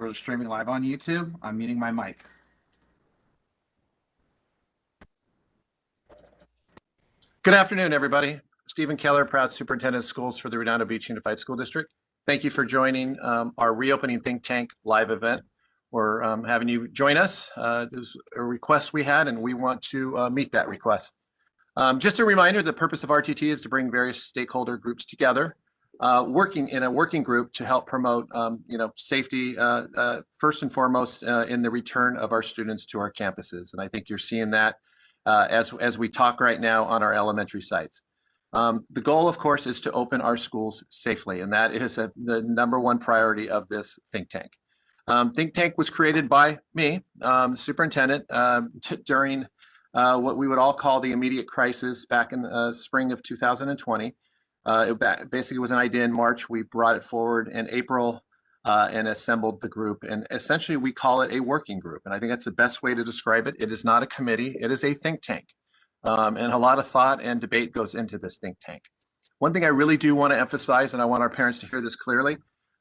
We're streaming live on YouTube. I'm muting my mic. Good afternoon, everybody. Stephen Keller, proud superintendent of schools for the Redondo Beach Unified School District. Thank you for joining our reopening think tank live event. We're having you join us. There's a request we had, and we want to meet that request. Just a reminder, the purpose of RTT is to bring various stakeholder groups together, working in a working group to help promote, safety first and foremost in the return of our students to our campuses. And I think you're seeing that as we talk right now on our elementary sites. The goal, of course, is to open our schools safely, and that is the #1 priority of this think tank. Think tank was created by me, superintendent, during what we would all call the immediate crisis back in spring of 2020. It basically was an idea in March. We brought it forward in April and assembled the group. And essentially, we call it a working group. And I think that's the best way to describe it. It is not a committee. It is a think tank. And a lot of thought and debate goes into this think tank. One thing I really do want to emphasize, and I want our parents to hear this clearly,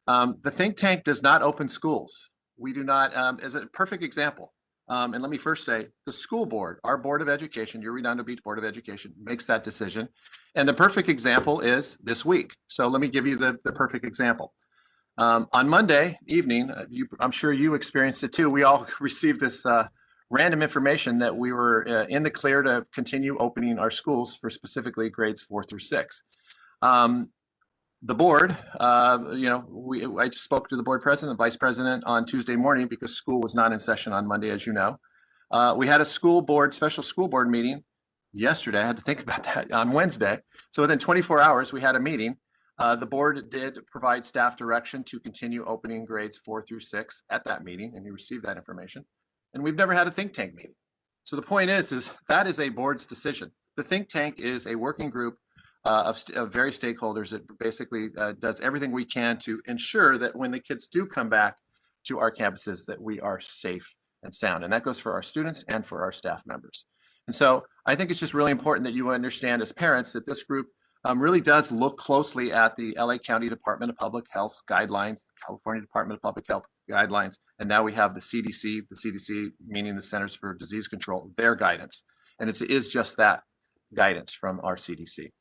the think tank does not open schools. We do not, as a perfect example, and let me first say, the school board, our Board of Education, your Redondo Beach Board of Education, makes that decision. And the perfect example is this week. So let me give you the perfect example. On Monday evening, I'm sure you experienced it too. We all received this random information that we were in the clear to continue opening our schools for specifically grades 4 through 6. The board, I just spoke to the board president and vice president on Tuesday morning because school was not in session on Monday, as you know. We had a special school board meeting yesterday. I had to think about that on Wednesday. So within 24 hours, we had a meeting. The board did provide staff direction to continue opening grades 4 through 6 at that meeting, and you received that information. And we've never had a think tank meeting. So the point is that is a board's decision. The think tank is a working group of various stakeholders that basically does everything we can to ensure that when the kids do come back to our campuses, that we are safe and sound. And that goes for our students and for our staff members. And so I think it's just really important that you understand as parents that this group really does look closely at the LA County Department of Public Health guidelines, California Department of Public Health guidelines, and now we have the CDC meaning the Centers for Disease Control, their guidance. And it is just that guidance from our CDC.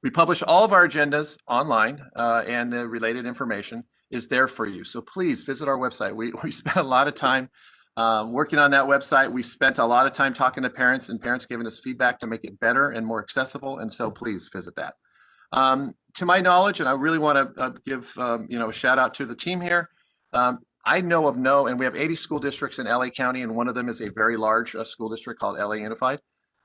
We publish all of our agendas online and the related information is there for you. So please visit our website. We spent a lot of time working on that website. We spent a lot of time talking to parents and parents giving us feedback to make it better and more accessible. And so please visit that. To my knowledge, and I really want to give a shout out to the team here. I know of and we have 80 school districts in LA County, and one of them is a very large school district called LA Unified.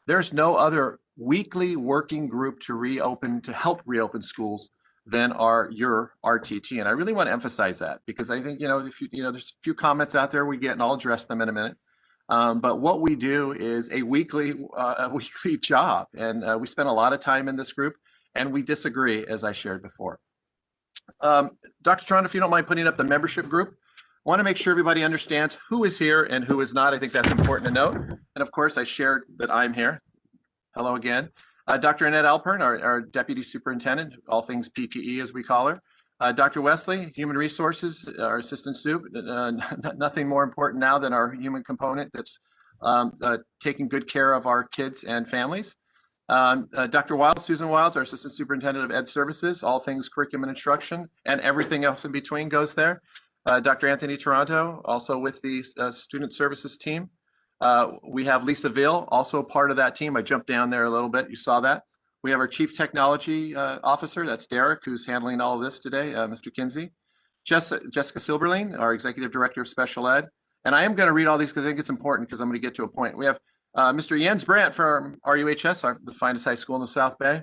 There's no other weekly working group to help reopen schools than your RTT. And I really want to emphasize that because I think, there's a few comments out there we get, and I'll address them in a minute. But what we do is a weekly job. And we spend a lot of time in this group, and we disagree, as I shared before. Dr. Toronto, if you don't mind putting up the membership group, I want to make sure everybody understands who is here and who is not. I think that's important to note. And of course, I shared that I'm here. Hello again. Dr. Annette Alpern, our Deputy Superintendent, all things PPE as we call her. Dr. Wesley, Human Resources, our Assistant Soup. Nothing more important now than our human component that's taking good care of our kids and families. Dr. Wiles, Susan Wiles, our Assistant Superintendent of Ed Services, all things curriculum and instruction, and everything else in between goes there. Dr. Anthony Toronto, also with the Student Services team. We have Lisa Veal, also part of that team. I jumped down there a little bit. You saw that. We have our Chief Technology Officer, that's Derek, who's handling all of this today, Mr. Kinsey. Jessica Silberling, our Executive Director of Special Ed. And I am going to read all these because I think it's important because I'm going to get to a point. We have Mr. Jens Brandt from RUHS, the finest high school in the South Bay.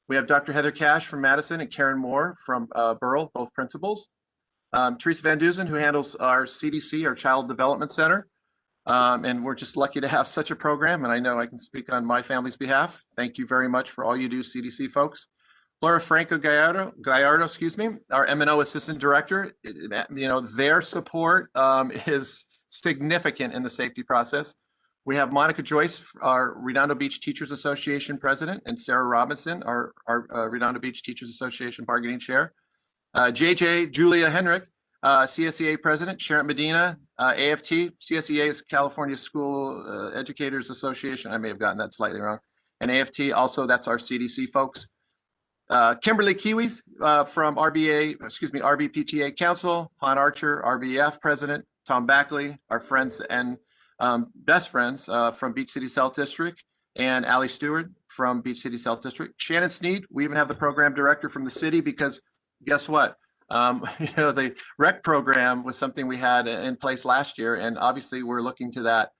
We have Dr. Heather Cash from Madison and Karen Moore from Burrell, both principals. Teresa Van Duzen, who handles our CDC, our Child Development Center. And we're just lucky to have such a program. And I know I can speak on my family's behalf. Thank you very much for all you do, CDC folks. Laura Franco Gallardo, our M&O Assistant Director. Their support is significant in the safety process. We have Monica Joyce, our Redondo Beach Teachers Association President, and Sarah Robinson, our Redondo Beach Teachers Association Bargaining Chair. JJ Julia Henrik, CSEA President Sharon Medina, AFT, CSEA is California School Educators Association. I may have gotten that slightly wrong. And AFT also, that's our CDC folks. Kimberly Kiwis from RBPTA Council, Han Archer, RBF President, Tom Backley, our friends and best friends from Beach City South District, and Allie Stewart from Beach City South District. Shannon Sneed, we even have the program director from the city because guess what? The rec program was something we had in place last year, and obviously we're looking to that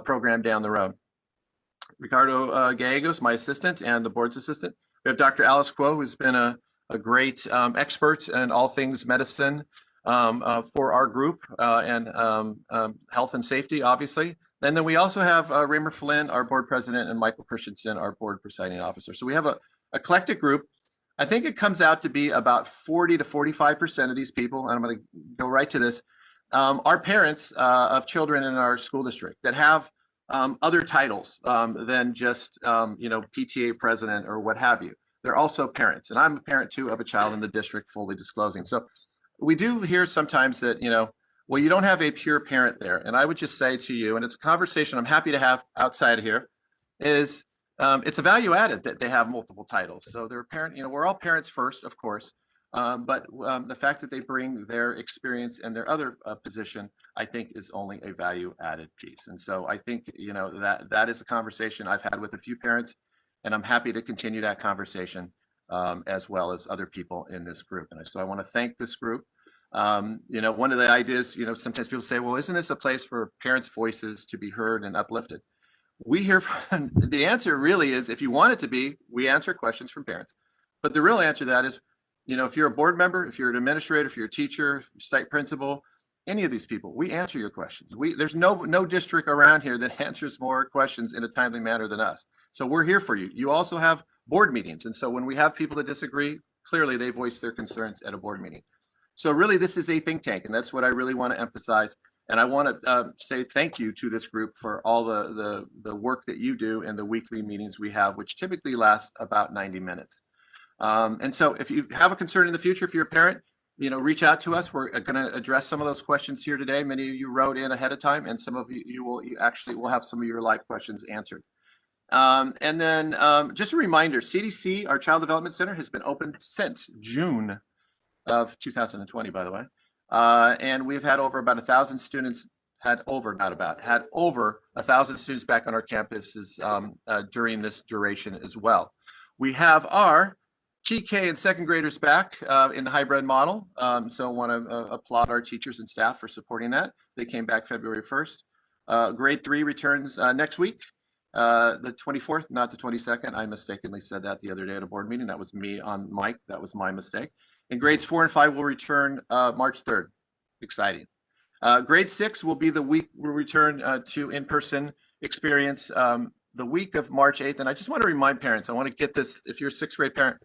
program down the road. Ricardo Gallegos, my assistant and the board's assistant. We have Dr. Alice Kuo, who's been a great expert in all things medicine for our group and health and safety, obviously. And then we also have Raymer Flynn, our board president, and Michael Christensen, our board presiding officer. So we have a eclectic group. I think it comes out to be about 40 to 45% of these people, and I'm going to go right to this, are parents of children in our school district that have other titles than just, PTA president or what have you. They're also parents, and I'm a parent too of a child in the district, fully disclosing. So we do hear sometimes that, well, you don't have a pure parent there. And I would just say to you, and it's a conversation I'm happy to have outside of here, is it's a value added that they have multiple titles. So they're a parent, we're all parents first, of course, but the fact that they bring their experience and their other position, I think is only a value added piece. And so I think, that is a conversation I've had with a few parents, and I'm happy to continue that conversation as well as other people in this group. And so I want to thank this group. One of the ideas, sometimes people say, well, isn't this a place for parents' voices to be heard and uplifted? We hear from, the answer really is, if you want it to be, we answer questions from parents. But the real answer to that is, if you're a board member, if you're an administrator, if you're a teacher, site principal, any of these people, we answer your questions. There's no district around here that answers more questions in a timely manner than us. So we're here for you. You also have board meetings. And so when we have people that disagree, clearly they voice their concerns at a board meeting. So really, this is a think tank, and that's what I really want to emphasize. And I want to say thank you to this group for all the work that you do and the weekly meetings we have, which typically last about 90 minutes. And so if you have a concern in the future, if you're a parent, reach out to us. We're going to address some of those questions here today. Many of you wrote in ahead of time, and some of you will have some of your live questions answered. And then just a reminder, CDC, our Child Development Center, has been open since June of 2020, by the way. And we've had over about 1,000 students, had over 1,000 students back on our campuses during this duration as well. We have our TK and second graders back in the hybrid model. So I want to applaud our teachers and staff for supporting that. They came back February 1st. Grade 3 returns next week, the 24th, not the 22nd. I mistakenly said that the other day at a board meeting. That was me on mic. That was my mistake. And grades 4 and 5 will return March 3rd. Exciting. Grade 6 will be the week we'll return to in-person experience the week of March 8th. And I just want to remind parents, I want to get this, if you're a 6th grade parent,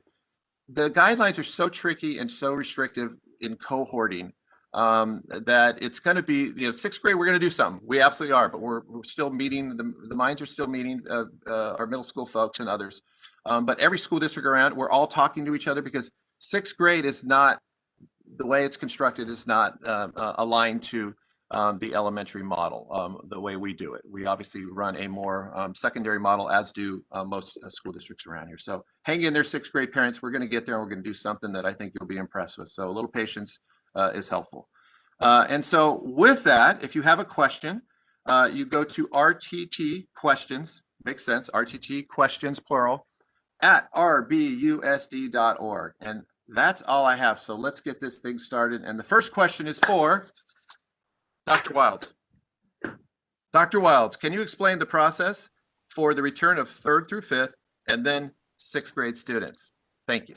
the guidelines are so tricky and so restrictive in cohorting that it's going to be, 6th grade, we're going to do something. We absolutely are, but we're still meeting, the minds are still meeting our middle school folks and others. But every school district around, we're all talking to each other because 6th grade is not, the way it's constructed is not aligned to the elementary model, the way we do it. We obviously run a more secondary model, as do most school districts around here. So hang in there, 6th grade parents. We're going to get there and we're going to do something that I think you'll be impressed with. So a little patience is helpful. And so with that, if you have a question, you go to RTT questions, makes sense, RTT questions, plural, at rbusd.org. And that's all I have. So let's get this thing started. And the first question is for Dr. Wilds. Dr. Wilds, can you explain the process for the return of 3rd through 5th and then 6th grade students? Thank you.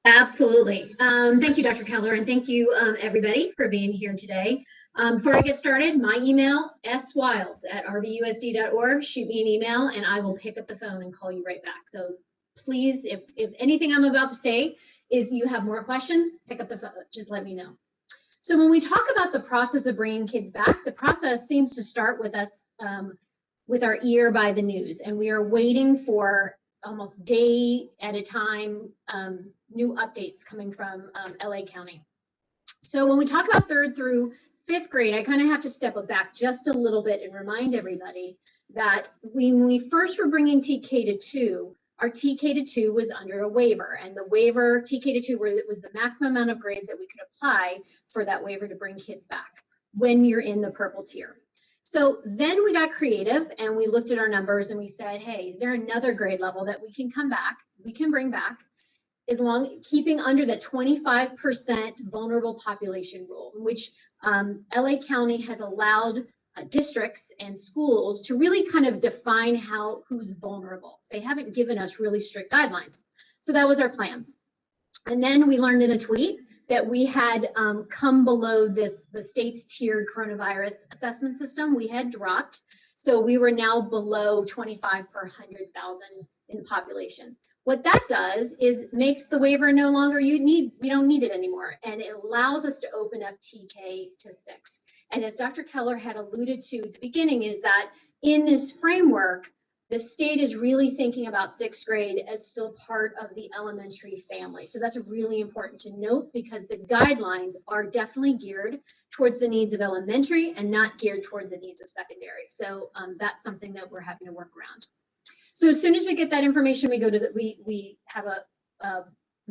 Absolutely. Thank you, Dr. Keller, and thank you, everybody, for being here today. Before I get started, my email, swilds@rbusd.org. Shoot me an email, and I will pick up the phone and call you right back. So please, if anything I'm about to say is you have more questions, pick up the phone. Just let me know. So when we talk about the process of bringing kids back, the process seems to start with us with our ear by the news, and we are waiting for almost day at a time new updates coming from LA County. So when we talk about 3rd through 5th grade, I kind of have to step back just a little bit and remind everybody that when we first were bringing TK to 2, our TK to 2 was under a waiver, and the waiver TK to 2 was the maximum amount of grades that we could apply for that waiver to bring kids back when you're in the purple tier. So then we got creative and we looked at our numbers and we said, hey, is there another grade level that we can bring back, as long keeping under that 25% vulnerable population rule, which LA County has allowed districts and schools to really kind of define who's vulnerable. They haven't given us really strict guidelines. So that was our plan. And then we learned in a tweet that we had come below the state's tiered coronavirus assessment system. We had dropped. So we were now below 25 per 100,000 in population. What that does is makes the waiver no longer we don't need it anymore. And it allows us to open up TK to 6. And as Dr. Keller had alluded to at the beginning, is that in this framework, the state is really thinking about 6th grade as still part of the elementary family. So that's really important to note, because the guidelines are definitely geared towards the needs of elementary and not geared toward the needs of secondary. So that's something that we're having to work around. So as soon as we get that information, we go to we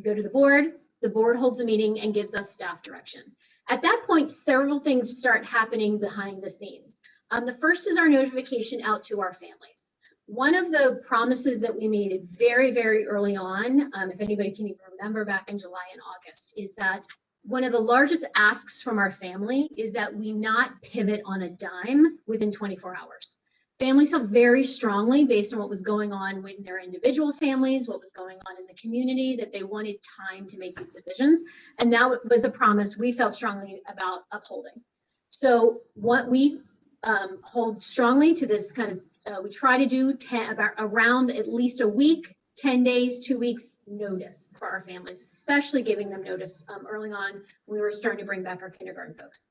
go to the board. The board holds a meeting and gives us staff direction. At that point, several things start happening behind the scenes. The first is our notification out to our families. One of the promises that we made very, very early on, if anybody can even remember back in July and August, is that one of the largest asks from our family is that we not pivot on a dime within 24 hours. Families felt very strongly, based on what was going on with their individual families, what was going on in the community, that they wanted time to make these decisions. And that was a promise we felt strongly about upholding. So what we hold strongly to this kind of, we try to do around at least a week, 10 days, 2 weeks notice for our families, especially giving them notice early on when we were starting to bring back our kindergarten folks.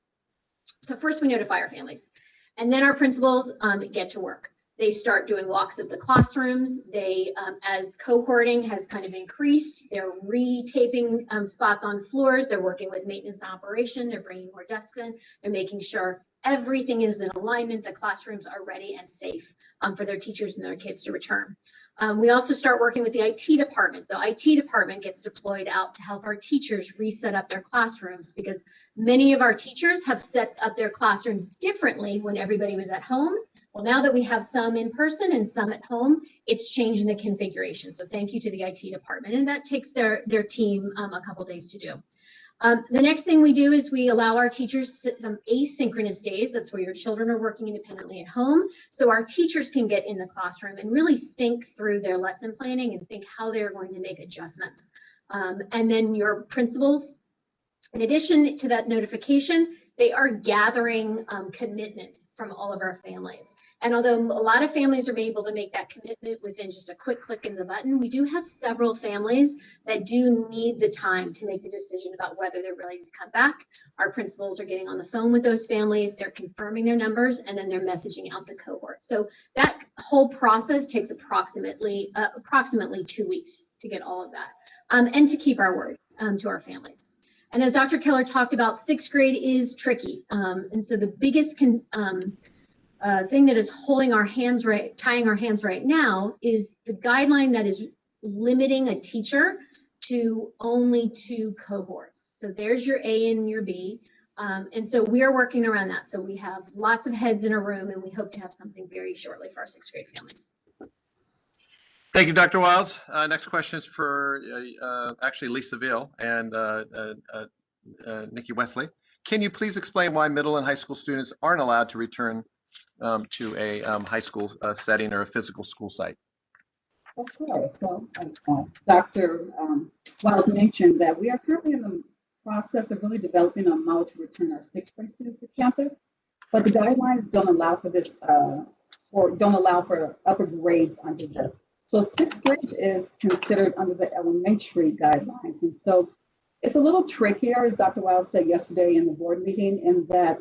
So first we notify our families, and then our principals get to work. They start doing walks of the classrooms. They, as cohorting has kind of increased, they're retaping spots on floors. They're working with maintenance and operation. They're bringing more desks in. They're making sure everything is in alignment. The classrooms are ready and safe for their teachers and their kids to return. We also start working with the IT department. So IT department gets deployed out to help our teachers reset up their classrooms, because many of our teachers have set up their classrooms differently when everybody was at home. Well, now that we have some in person and some at home, it's changing the configuration. So thank you to the IT department. And that takes their team a couple days to do. The next thing we do is we allow our teachers some asynchronous days. That's where your children are working independently at home. So our teachers can get in the classroom and really think through their lesson planning and think how they're going to make adjustments. And then your principals, in addition to that notification, they are gathering commitments from all of our families. And although a lot of families are able to make that commitment within just a quick click of the button, we do have several families that do need the time to make the decision about whether they're ready to come back. Our principals are getting on the phone with those families, they're confirming their numbers, and then they're messaging out the cohort. So that whole process takes approximately 2 weeks to get all of that, and to keep our word to our families. And as Dr. Keller talked about, 6th grade is tricky. And so the biggest thing that is tying our hands right now is the guideline that is limiting a teacher to only 2 cohorts. So there's your A and your B. And so we are working around that. So we have lots of heads in a room, and we hope to have something very shortly for our 6th grade families. Thank you, Dr. Wiles. Next question is for actually Lisa Veal and Nikki Wesley. Can you please explain why middle and high school students aren't allowed to return to a high school setting or a physical school site? Okay, so Dr. Wiles mentioned that we are currently in the process of really developing a model to return our 6th grade students to campus, but the guidelines don't allow for this or don't allow for upper grades under this. So 6th grade is considered under the elementary guidelines. And so it's a little trickier, as Dr. Wiles said yesterday in the board meeting, in that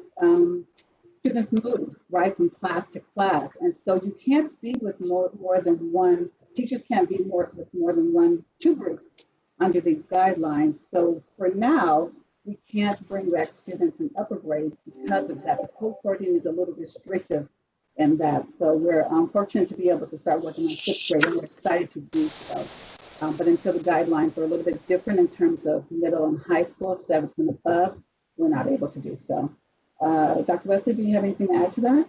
students move, right, from class to class. And so you can't be with more than one, teachers can't be with more than 2 groups under these guidelines. So for now, we can't bring back students in upper grades because of that. The cohorting is a little restrictive in that. So we're fortunate to be able to start working on sixth grade, and we're excited to do so. But until the guidelines are a little bit different in terms of middle and high school, 7th and above, we're not able to do so. Dr. Wesley, do you have anything to add to that?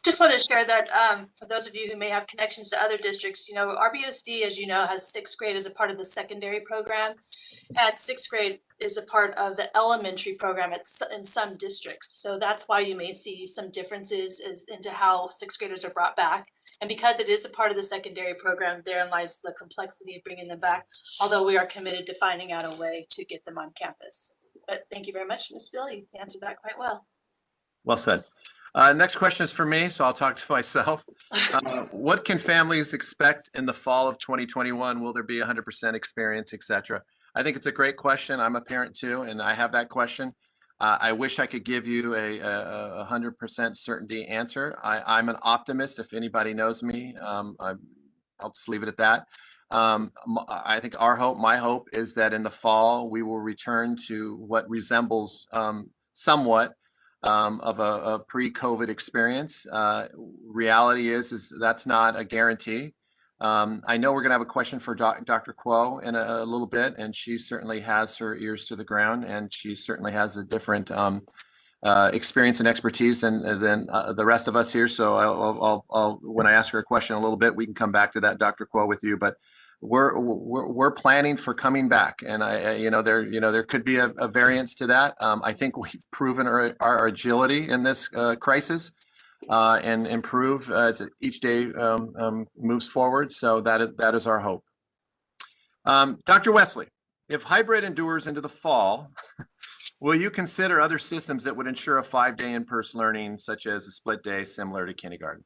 Just want to share that for those of you who may have connections to other districts, RBSD, as you know, has sixth grade as a part of the secondary program, and sixth grade is a part of the elementary program in some districts. So that's why you may see some differences into how sixth graders are brought back. And because it is a part of the secondary program, therein lies the complexity of bringing them back, although we are committed to finding out a way to get them on campus. But thank you very much, Ms. Phil. You answered that quite well. Well said. Next question is for me, so I'll talk to myself. What can families expect in the fall of 2021? Will there be 100% experience, et cetera? I think it's a great question. I'm a parent too, and I have that question. I wish I could give you a 100% certainty answer. I'm an optimist. If anybody knows me, I'll just leave it at that. I think my hope is that in the fall, we will return to what resembles somewhat of a pre-COVID experience. Reality is that's not a guarantee. I know we're going to have a question for Dr. Kuo in a little bit, and she certainly has her ears to the ground, and she certainly has a different experience and expertise than the rest of us here. So I'll when I ask her a question a little bit, we can come back to that, Dr. Kuo, with you. But we're planning for coming back, and there could be a variance to that. I think we've proven our agility in this crisis and improve as each day moves forward. So that is our hope. Dr. Wesley, if hybrid endures into the fall, will you consider other systems that would ensure a 5-day in-person learning, such as a split day similar to kindergarten?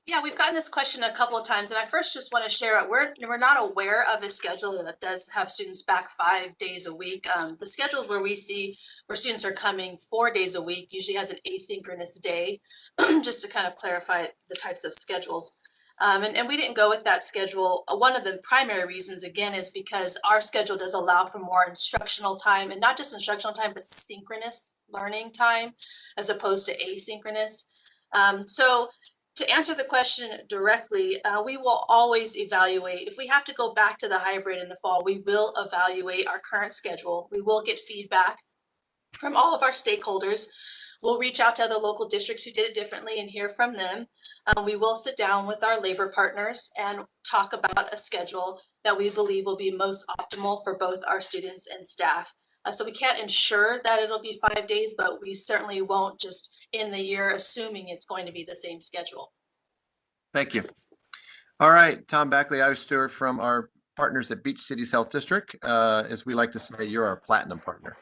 Yeah, we've gotten this question a couple of times, and I first just want to share we're not aware of a schedule that does have students back 5 days a week. The schedules where we see where students are coming 4 days a week usually has an asynchronous day, just to kind of clarify the types of schedules. And we didn't go with that schedule. One of the primary reasons, again, is because our schedule does allow for more instructional time, and not just instructional time, but synchronous learning time as opposed to asynchronous. So to answer the question directly, we will always evaluate. If we have to go back to the hybrid in the fall, we will evaluate our current schedule. We will get feedback from all of our stakeholders. We'll reach out to other local districts who did it differently and hear from them. We will sit down with our labor partners and talk about a schedule that we believe will be most optimal for both our students and staff. So we can't ensure that it'll be 5 days, but we certainly won't just end the year assuming it's going to be the same schedule. Thank you. All right, Tom Backley, Iowa Stewart from our partners at Beach Cities Health District. As we like to say, you're our platinum partner.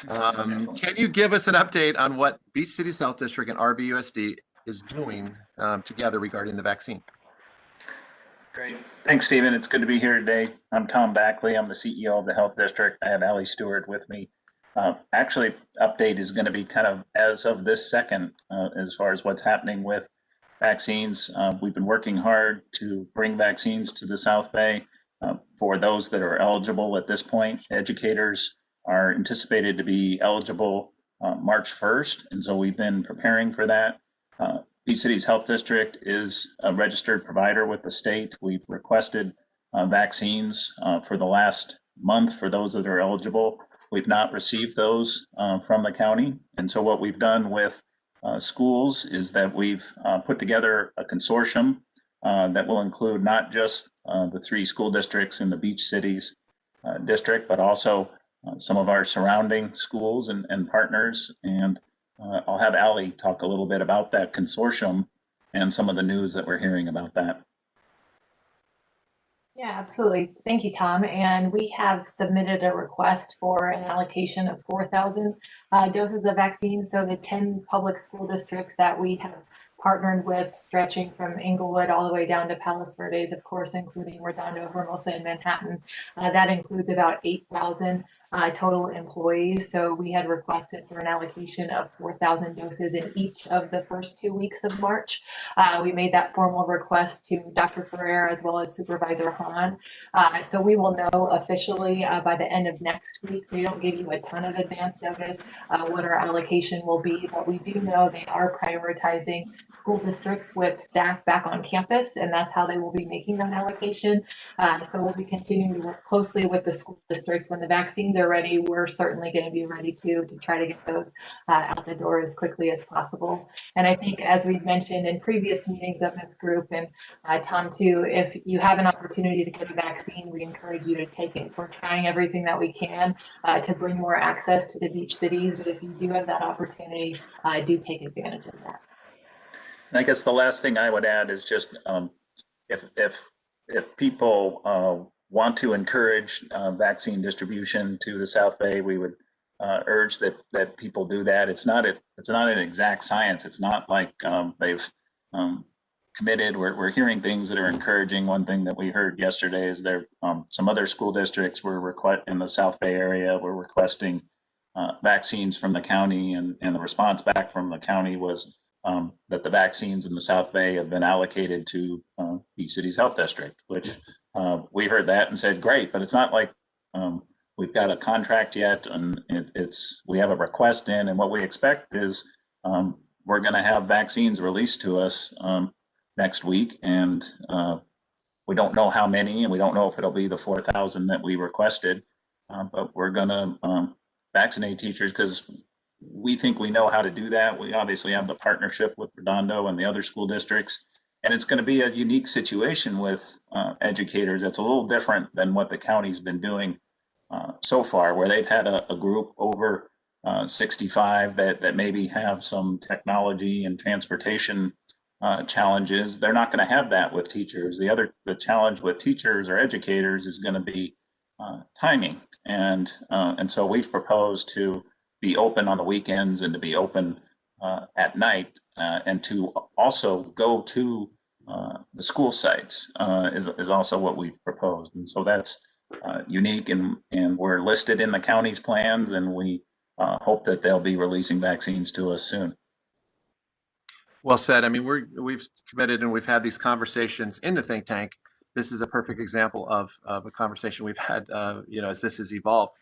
Can you give us an update on what Beach Cities Health District and RBUSD is doing together regarding the vaccine? Great. Thanks, Stephen. It's good to be here today. I'm Tom Backley. I'm the CEO of the Health District. I have Allie Stewart with me. Actually, update is going to be kind of as of this second as far as what's happening with vaccines. We've been working hard to bring vaccines to the South Bay for those that are eligible at this point. Educators are anticipated to be eligible March 1st, and so we've been preparing for that. Beach Cities Health District is a registered provider with the state. We've requested vaccines for the last month for those that are eligible. We've not received those from the county. And so what we've done with schools is that we've put together a consortium that will include not just the 3 school districts in the Beach Cities district, but also some of our surrounding schools and partners. And I'll have Allie talk a little bit about that consortium and some of the news that we're hearing about that. Yeah, absolutely. Thank you, Tom. And we have submitted a request for an allocation of 4,000 doses of vaccine. So the 10 public school districts that we have partnered with, stretching from Inglewood all the way down to Palos Verdes, of course, including Redondo, Hermosa, and Manhattan. That includes about 8,000 total employees. So we had requested for an allocation of 4,000 doses in each of the first 2 weeks of March. We made that formal request to Dr. Ferrer as well as Supervisor Hahn. So we will know officially by the end of next week. They don't give you a ton of advance notice what our allocation will be, but we do know they are prioritizing school districts with staff back on campus, and that's how they will be making that allocation. So we'll be continuing to work closely with the school districts. When the vaccines are ready, we're certainly going to be ready to try to get those out the door as quickly as possible. And I think, as we've mentioned in previous meetings of this group, and Tom too, if you have an opportunity to get a vaccine, we encourage you to take it. We're trying everything that we can to bring more access to the beach cities, but if you do have that opportunity, do take advantage of that. And I guess the last thing I would add is just if people want to encourage vaccine distribution to the South Bay, we would urge that people do that. It's not an exact science. It's not like they've committed. We're hearing things that are encouraging. One thing that we heard yesterday is there some other school districts were in the South Bay area were requesting vaccines from the county, and the response back from the county was that the vaccines in the South Bay have been allocated to Beach City's health district, which we heard that and said, great, but it's not like we've got a contract yet, and we have a request in, and what we expect is we're going to have vaccines released to us next week, and we don't know how many, and we don't know if it'll be the 4,000 that we requested, but we're going to vaccinate teachers because we think we know how to do that. We obviously have the partnership with Redondo and the other school districts, and it's going to be a unique situation with educators. That's a little different than what the county's been doing so far, where they've had a group over 65 that maybe have some technology and transportation challenges. They're not going to have that with teachers. The challenge with teachers or educators is going to be timing, and so we've proposed to be open on the weekends and to be open at night, and to also go to the school sites is also what we've proposed. And so that's unique, and we're listed in the county's plans, and we hope that they'll be releasing vaccines to us soon. Well said. I mean, we've committed and we've had these conversations in the think tank. This is a perfect example of a conversation we've had, as this has evolved.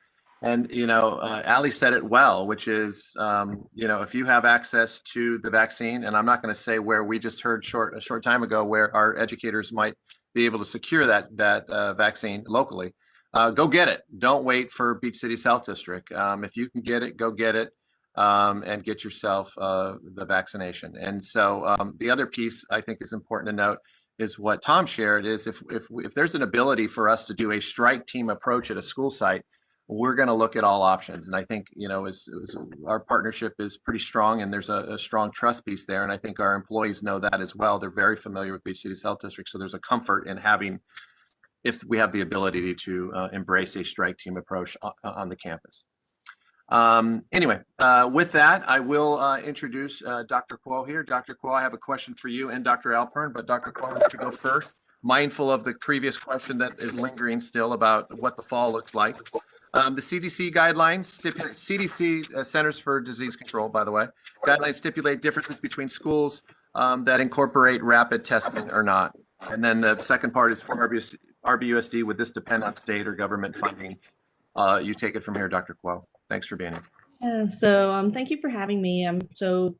And, Ali said it well, which is, if you have access to the vaccine, and I'm not going to say where, we just heard a short time ago where our educators might be able to secure that vaccine locally, go get it. Don't wait for Beach City's Health District. If you can get it, go get it, and get yourself the vaccination. And so the other piece I think is important to note is what Tom shared is if there's an ability for us to do a strike team approach at a school site, we're going to look at all options. And I think, our partnership is pretty strong, and there's a strong trust piece there. And I think our employees know that as well. They're very familiar with Beach City's Health District. So there's a comfort in having, if we have the ability to embrace a strike team approach on the campus. Anyway, with that, I will introduce Dr. Kuo here. Dr. Kuo, I have a question for you and Dr. Alpern, but Dr. Kuo, I'll let you go first. Mindful of the previous question that is lingering still about what the fall looks like. The CDC guidelines, CDC Centers for Disease Control, by the way, guidelines stipulate differences between schools that incorporate rapid testing or not. And then the second part is for RBUSD, would this depend on state or government funding? You take it from here, Dr. Kuo. Thanks for being here. Yeah, so thank you for having me. I'm so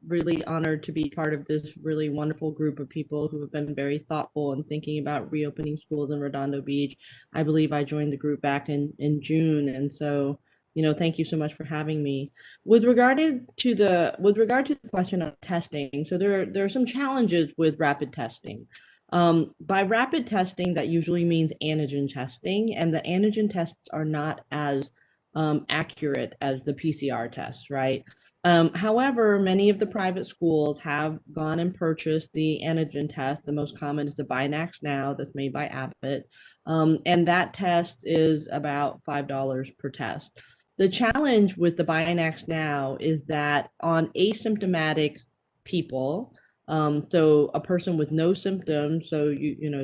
really honored to be part of this really wonderful group of people who have been very thoughtful and thinking about reopening schools in Redondo Beach. I believe I joined the group back in June, and so thank you so much for having me. With regard to the question of testing, so there are some challenges with rapid testing. By rapid testing, that usually means antigen testing, and the antigen tests are not as accurate as the PCR tests, right? However, many of the private schools have gone and purchased the antigen test. The most common is the Binax Now that's made by Abbott. And that test is about $5 per test. The challenge with the Binax Now is that on asymptomatic people, So a person with no symptoms, so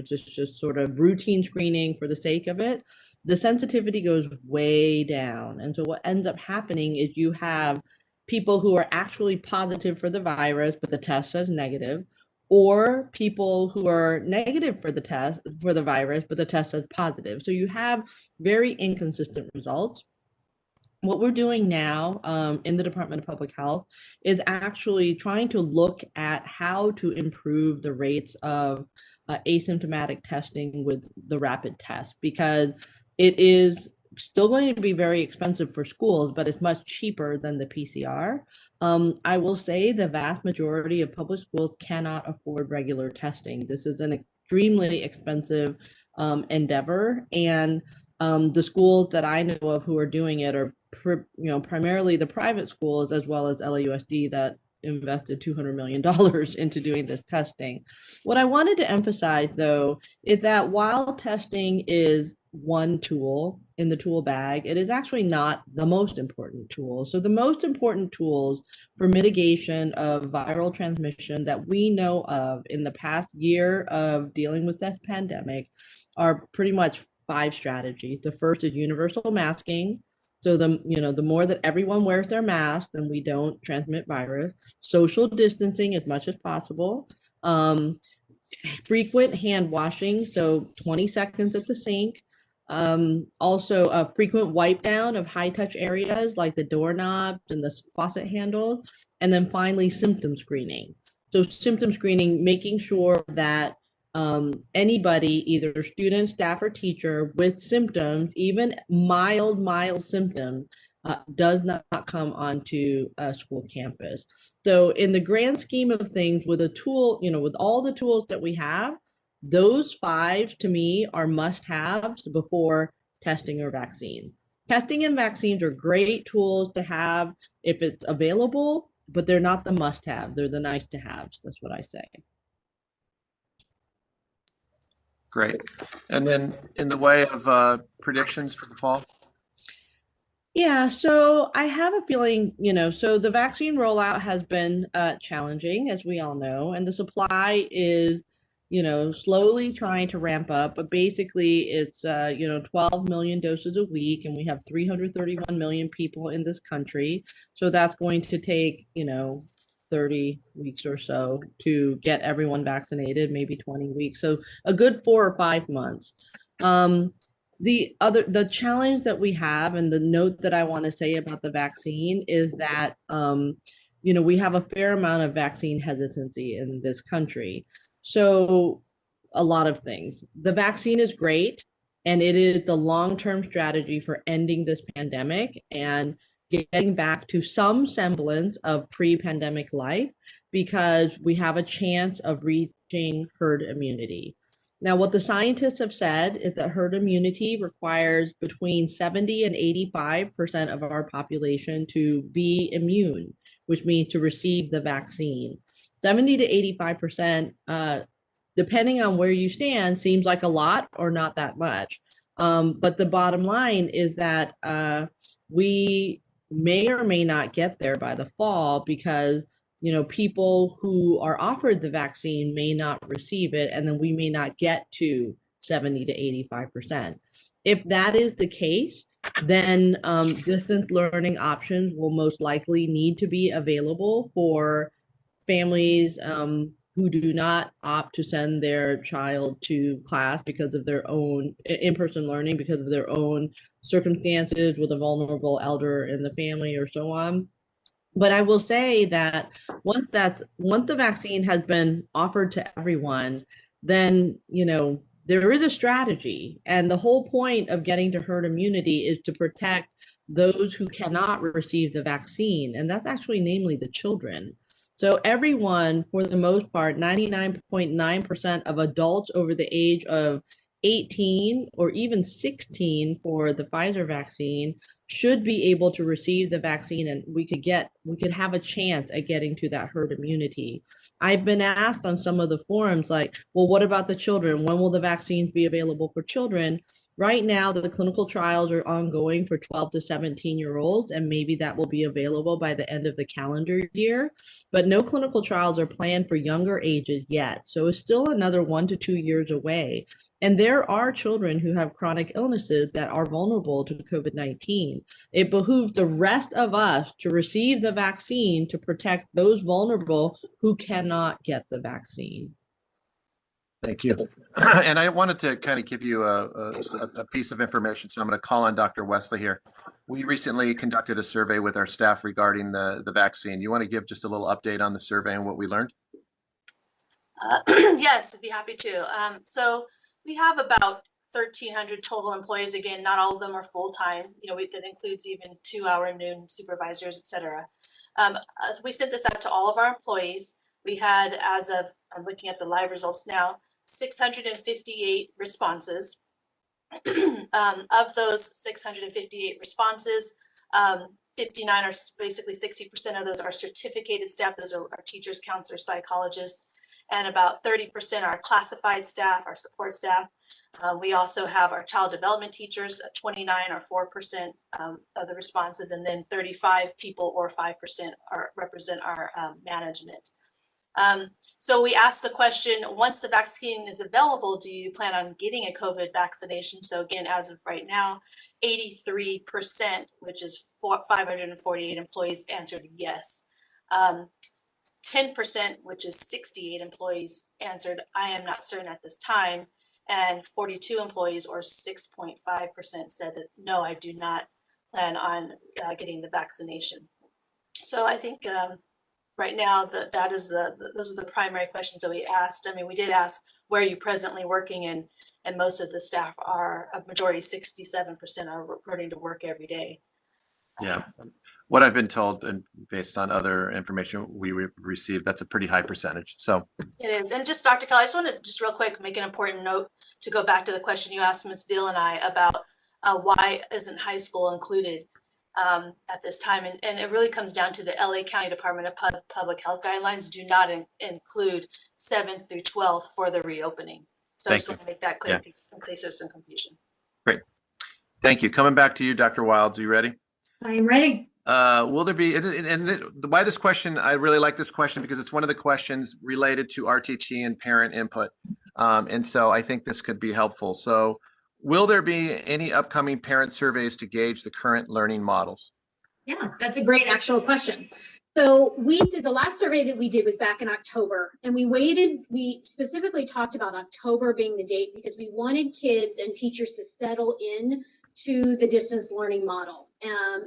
just sort of routine screening for the sake of it, the sensitivity goes way down. And so what ends up happening is you have people who are actually positive for the virus, but the test says negative, or people who are negative for the virus, but the test says positive. So you have very inconsistent results. What we're doing now in the Department of Public Health is actually trying to look at how to improve the rates of asymptomatic testing with the rapid test, because it is still going to be very expensive for schools, but it's much cheaper than the PCR. I will say the vast majority of public schools cannot afford regular testing. This is an extremely expensive endeavor, and the schools that I know of who are doing it are primarily the private schools, as well as LAUSD, that invested $200 million into doing this testing. What I wanted to emphasize, though, is that while testing is one tool in the tool bag, it is actually not the most important tool. So the most important tools for mitigation of viral transmission that we know of in the past year of dealing with this pandemic are pretty much 5 strategies. The first is universal masking. So the more that everyone wears their mask, then we don't transmit virus. Social distancing as much as possible. Frequent hand washing, so 20 seconds at the sink. Also a frequent wipe down of high touch areas like the doorknobs and the faucet handles. And then finally, symptom screening. So symptom screening, making sure that anybody, either student, staff, or teacher with symptoms, even mild symptoms, does not come onto a school campus. So in the grand scheme of things, with a tool, with all the tools that we have, those 5 to me are must-haves before testing or vaccine. Testing and vaccines are great tools to have if it's available, but they're not the must-have. They're the nice-to-haves. That's what I say. Great. And then in the way of predictions for the fall? Yeah, so I have a feeling, so the vaccine rollout has been challenging, as we all know, and the supply is, slowly trying to ramp up, but basically it's, 12 million doses a week, and we have 331 million people in this country. So that's going to take, 30 weeks or so to get everyone vaccinated, maybe 20 weeks. So a good 4 or 5 months. The challenge that we have, and the note that I want to say about the vaccine, is that, we have a fair amount of vaccine hesitancy in this country. So a lot of things. The vaccine is great, and it is the long-term strategy for ending this pandemic and getting back to some semblance of pre-pandemic life, because we have a chance of reaching herd immunity. Now, what the scientists have said is that herd immunity requires between 70 and 85% of our population to be immune, which means to receive the vaccine. 70 to 85%, depending on where you stand, seems like a lot or not that much. But the bottom line is that we may or may not get there by the fall, because people who are offered the vaccine may not receive it, and then we may not get to 70 to 85%. If that is the case, then distance learning options will most likely need to be available for families who do not opt to send their child to class because of their own in-person learning, because of their own circumstances with a vulnerable elder in the family or so on. But I will say that once the vaccine has been offered to everyone, then, there is a strategy. And the whole point of getting to herd immunity is to protect those who cannot receive the vaccine. And that's actually namely the children. So everyone, for the most part, 99.9% of adults over the age of 18 or even 16 for the Pfizer vaccine should be able to receive the vaccine, and we could have a chance at getting to that herd immunity. I've been asked on some of the forums, like, well, what about the children? When will the vaccines be available for children? Right now, the clinical trials are ongoing for 12 to 17-year-olds, and maybe that will be available by the end of the calendar year. But no clinical trials are planned for younger ages yet. So it's still another 1 to 2 years away. And there are children who have chronic illnesses that are vulnerable to COVID-19. It behooves the rest of us to receive the vaccine to protect those vulnerable who cannot get the Thank you. And I wanted to kind of give you a piece of information. So I'm going to call on Dr. Wesley here. We recently conducted a survey with our staff regarding the vaccine. You want to give just a little update on the survey and what we learned? Yes, I'd be happy to. So we have about 1,300 total employees. Again, not all of them are full-time. That includes even 2-hour noon supervisors, et cetera. We sent this out to all of our employees. We had, I'm looking at the live results now, 658 responses. Of those 658 responses, 59 are basically 60% of those are certificated staff. Those are our teachers, counselors, psychologists, and about 30% are classified staff, our support staff. We also have our child development teachers, 29 or 4% of the responses, and then 35 people or 5% represent our management. So we asked the question, once the vaccine is available, do you plan on getting a COVID vaccination? So again, as of right now, 83%, which is 548 employees, answered yes. 10%, which is 68 employees, answered, I am not certain at this time. And 42 employees, or 6.5%, said that, no, I do not plan on getting the vaccination. So I think right now those are the primary questions that we asked. I mean, we did ask, where are you presently working? And most of the staff are, a majority, 67%, are reporting to work every day. Yeah. What I've been told, and based on other information we received, that's a pretty high percentage. So it is. And just Dr. Keller, I just want to just real quick make an important note to go back to the question you asked Ms. Veal and I about why isn't high school included at this time. And it really comes down to the LA County Department of Public Health guidelines do not include 7th through 12th for the reopening. So I just want to make that clear in case there's some confusion. Great. Thank you. Coming back to you, Dr. Wilds, are you ready? I am ready. Will there be, and why this question, I really like this question because it's one of the questions related to RTT and parent input. And so I think this could be helpful. So will there be any upcoming parent surveys to gauge the current learning models? Yeah, that's a great actual question. So the last survey that we did was back in October, and we specifically talked about October being the date because we wanted kids and teachers to settle in to the distance learning model.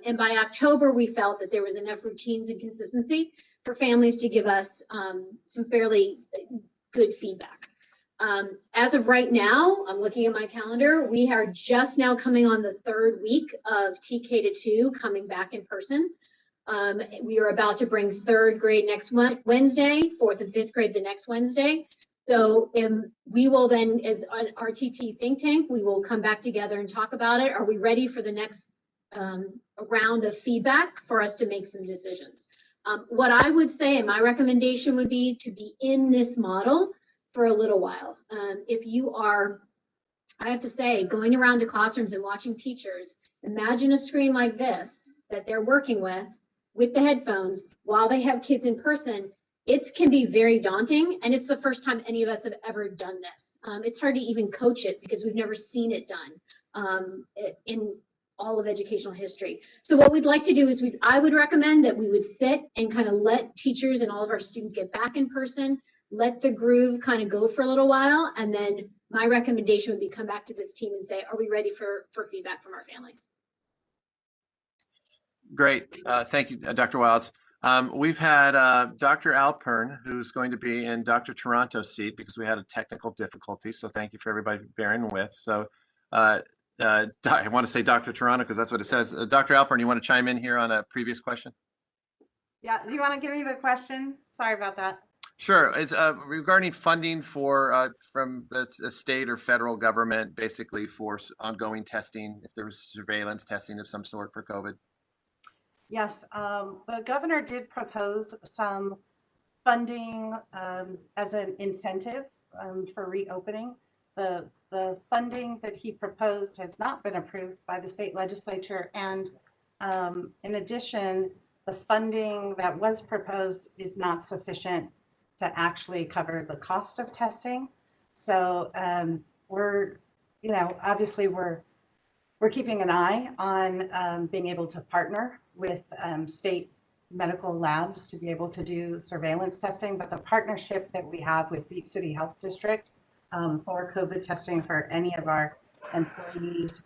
And by October, we felt that there was enough routines and consistency for families to give us some fairly good feedback. As of right now, I'm looking at my calendar, we are just now coming on the 3rd week of TK-2 coming back in person. We are about to bring 3rd grade next Wednesday, 4th and 5th grade the next Wednesday. So we will then, as an RTT think tank, we will come back together and talk about it. Are we ready for the next round of feedback for us to make some decisions? What I would say, and my recommendation would be to be in this model for a little while. If you are, I have to say, going around to classrooms and watching teachers, imagine a screen like this that they're working with the headphones while they have kids in person. It can be very daunting, and it's the first time any of us have ever done this. It's hard to even coach it because we've never seen it done in all of educational history. So what we'd like to do is I would recommend that we would sit and kind of let teachers and all of our students get back in person, let the groove kind of go for a little while, and then my recommendation would be come back to this team and say, are we ready for feedback from our families? Great. Thank you, Dr. Wilds. We've had Dr. Alpern, who's going to be in Dr. Toronto's seat because we had a technical difficulty. So thank you for everybody bearing with. So I want to say Dr. Toronto because that's what it says. Dr. Alpern, you want to chime in here on a previous question? Yeah, do you want to give me the question? Sorry about that. Sure. It's regarding funding for from the state or federal government, basically for ongoing testing, if there was surveillance testing of some sort for COVID. Yes, the governor did propose some funding as an incentive for reopening. The funding that he proposed has not been approved by the state legislature, and in addition, the funding that was proposed is not sufficient to actually cover the cost of testing. So we're, obviously we're keeping an eye on being able to partner with state medical labs to be able to do surveillance testing. But the partnership that we have with Beach City Health District for COVID testing for any of our employees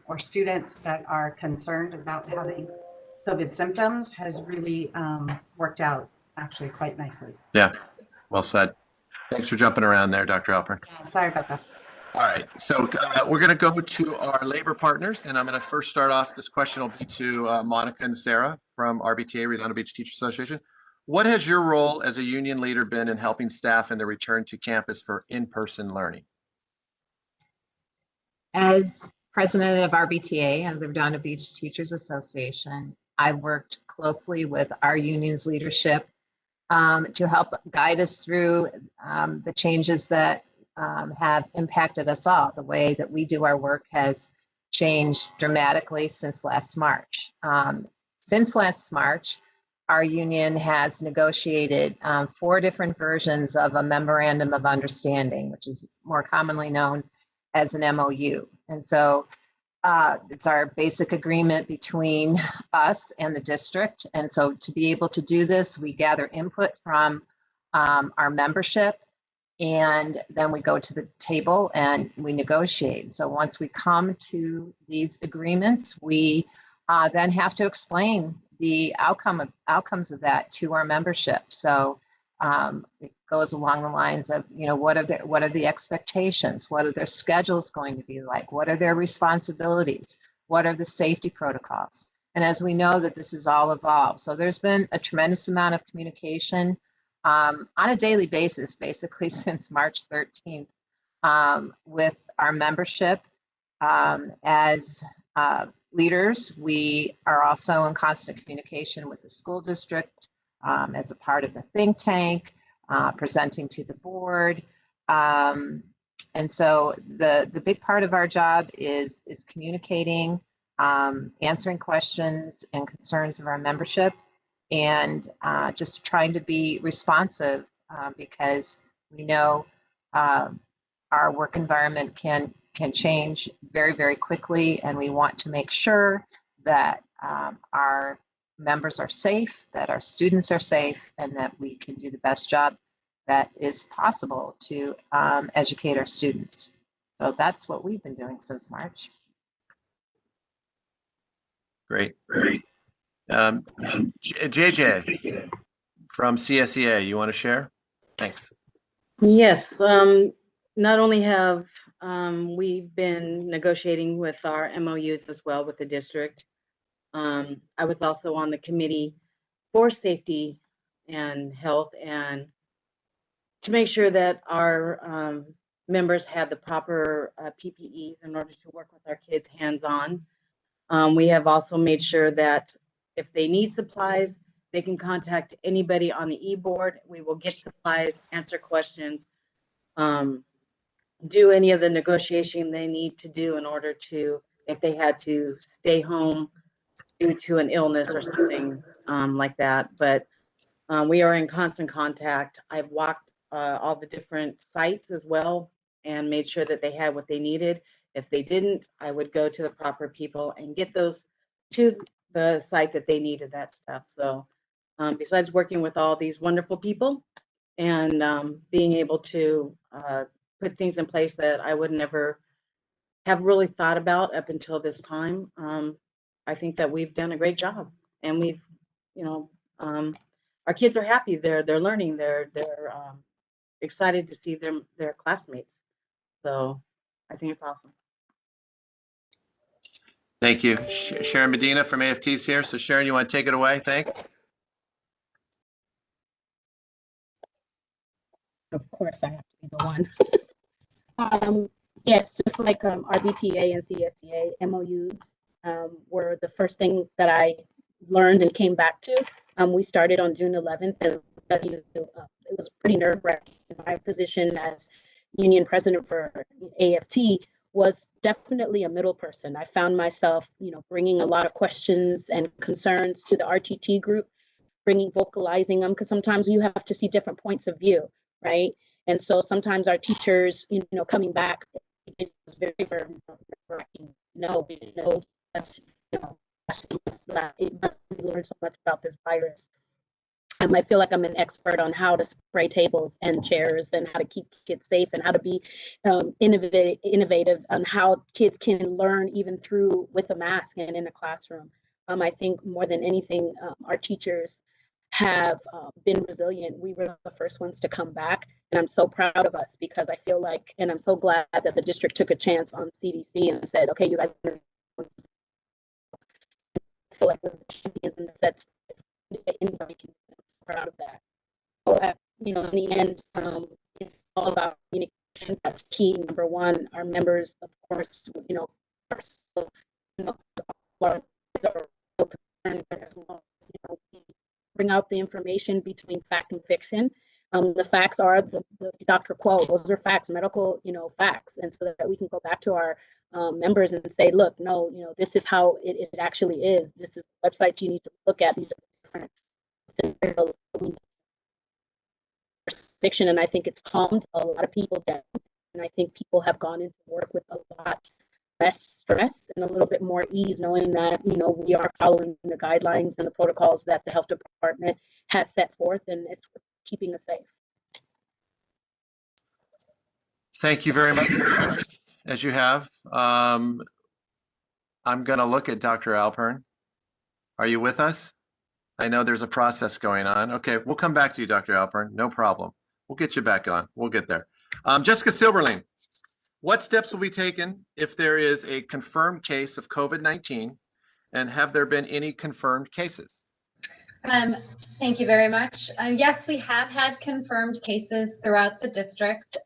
or students that are concerned about having COVID symptoms has really worked out actually quite nicely. Yeah, well said. Thanks for jumping around there, Dr. Alpern. Yeah, sorry about that. All right, so we're going to go to our labor partners, and I'm going to first start off. This question will be to Monica and Sarah from RBTA, Redondo Beach Teachers Association. What has your role as a union leader been in helping staff in the return to campus for in-person learning? As president of RBTA, of the Redondo Beach Teachers Association, I've worked closely with our union's leadership to help guide us through the changes that have impacted us all. The way that we do our work has changed dramatically since last March. Since last March, our union has negotiated 4 different versions of a memorandum of understanding, which is more commonly known as an MOU. And so it's our basic agreement between us and the district. And so to be able to do this, we gather input from our membership, and then we go to the table and we negotiate. So once we come to these agreements, we then have to explain the outcomes of that to our membership. So it goes along the lines of, what are the expectations? What are their schedules going to be like? What are their responsibilities? What are the safety protocols? And as we know that this is all evolved. So there's been a tremendous amount of communication on a daily basis, basically since March 13th, with our membership. As leaders, we are also in constant communication with the school district as a part of the think tank, presenting to the board. And so the big part of our job is communicating, answering questions and concerns of our membership, and just trying to be responsive because we know our work environment can change very, very quickly, and we want to make sure that our members are safe, that our students are safe, and that we can do the best job that is possible to educate our students. So that's what we've been doing since March. Great. JJ from CSEA, you want to share? Thanks. Yes, not only have we've been negotiating with our MOUs as well with the district. I was also on the committee for safety and health, and to make sure that our members had the proper PPEs in order to work with our kids hands-on. We have also made sure that if they need supplies, they can contact anybody on the e-board. We will get supplies, answer questions, do any of the negotiation they need to do in order to, if they had to stay home due to an illness or something like that. But we are in constant contact. I've walked all the different sites as well and made sure that they had what they needed. If they didn't, I would go to the proper people and get those to the site that they needed that stuff. So besides working with all these wonderful people and being able to put things in place that I would never have really thought about up until this time, I think that we've done a great job, and we've, our kids are happy. They're learning. They're excited to see their classmates. So I think it's awesome. Thank you. Sharon Medina from AFT is here. So Sharon, you want to take it away? Thanks. of course I have to be the one. Yes, just like RBTA and CSEA MOUs were the first thing that I learned and came back to. We started on June 11th, and it was pretty nerve-wracking. My position as union president for AFT was definitely a middle person. I found myself, bringing a lot of questions and concerns to the RTT group, vocalizing them, because sometimes you have to see different points of view, right? And so sometimes our teachers, coming back, it was very, very nerve-wracking. No, we didn't know, we learned so much about this virus. I feel like I'm an expert on how to spray tables and chairs and how to keep kids safe and how to be innovative on how kids can learn even with a mask and in a classroom. I think more than anything, our teachers have been resilient. We were the first ones to come back, and I'm so proud of us because I feel like, and I'm so glad that the district took a chance on CDC and said, okay, you guys feel like we're the champions in the sets. Anybody can be proud of that. So, in the end, it's all about communication. That's key. Number one, our members, of course, are so, are concerned, but as long as, we bring out the information between fact and fiction. The facts are the Dr. Quo. Those are facts, medical, facts, and so that we can go back to our members and say, look, no, this is how it actually is. This is websites you need to look at. These are different fiction, and I think it's calmed a lot of people down. And I think people have gone into work with a lot less stress and a little bit more ease, knowing that we are following the guidelines and the protocols that the health department has set forth, and it's keeping us safe. Thank you very much for sharing, as you have. I'm going to look at Dr. Alpern. Are you with us? I know there's a process going on. Okay, we'll come back to you, Dr. Alpern. No problem. We'll get you back on. We'll get there. Jessica Silberling, what steps will be taken if there is a confirmed case of COVID-19, and have there been any confirmed cases? Thank you very much. Yes, we have had confirmed cases throughout the district.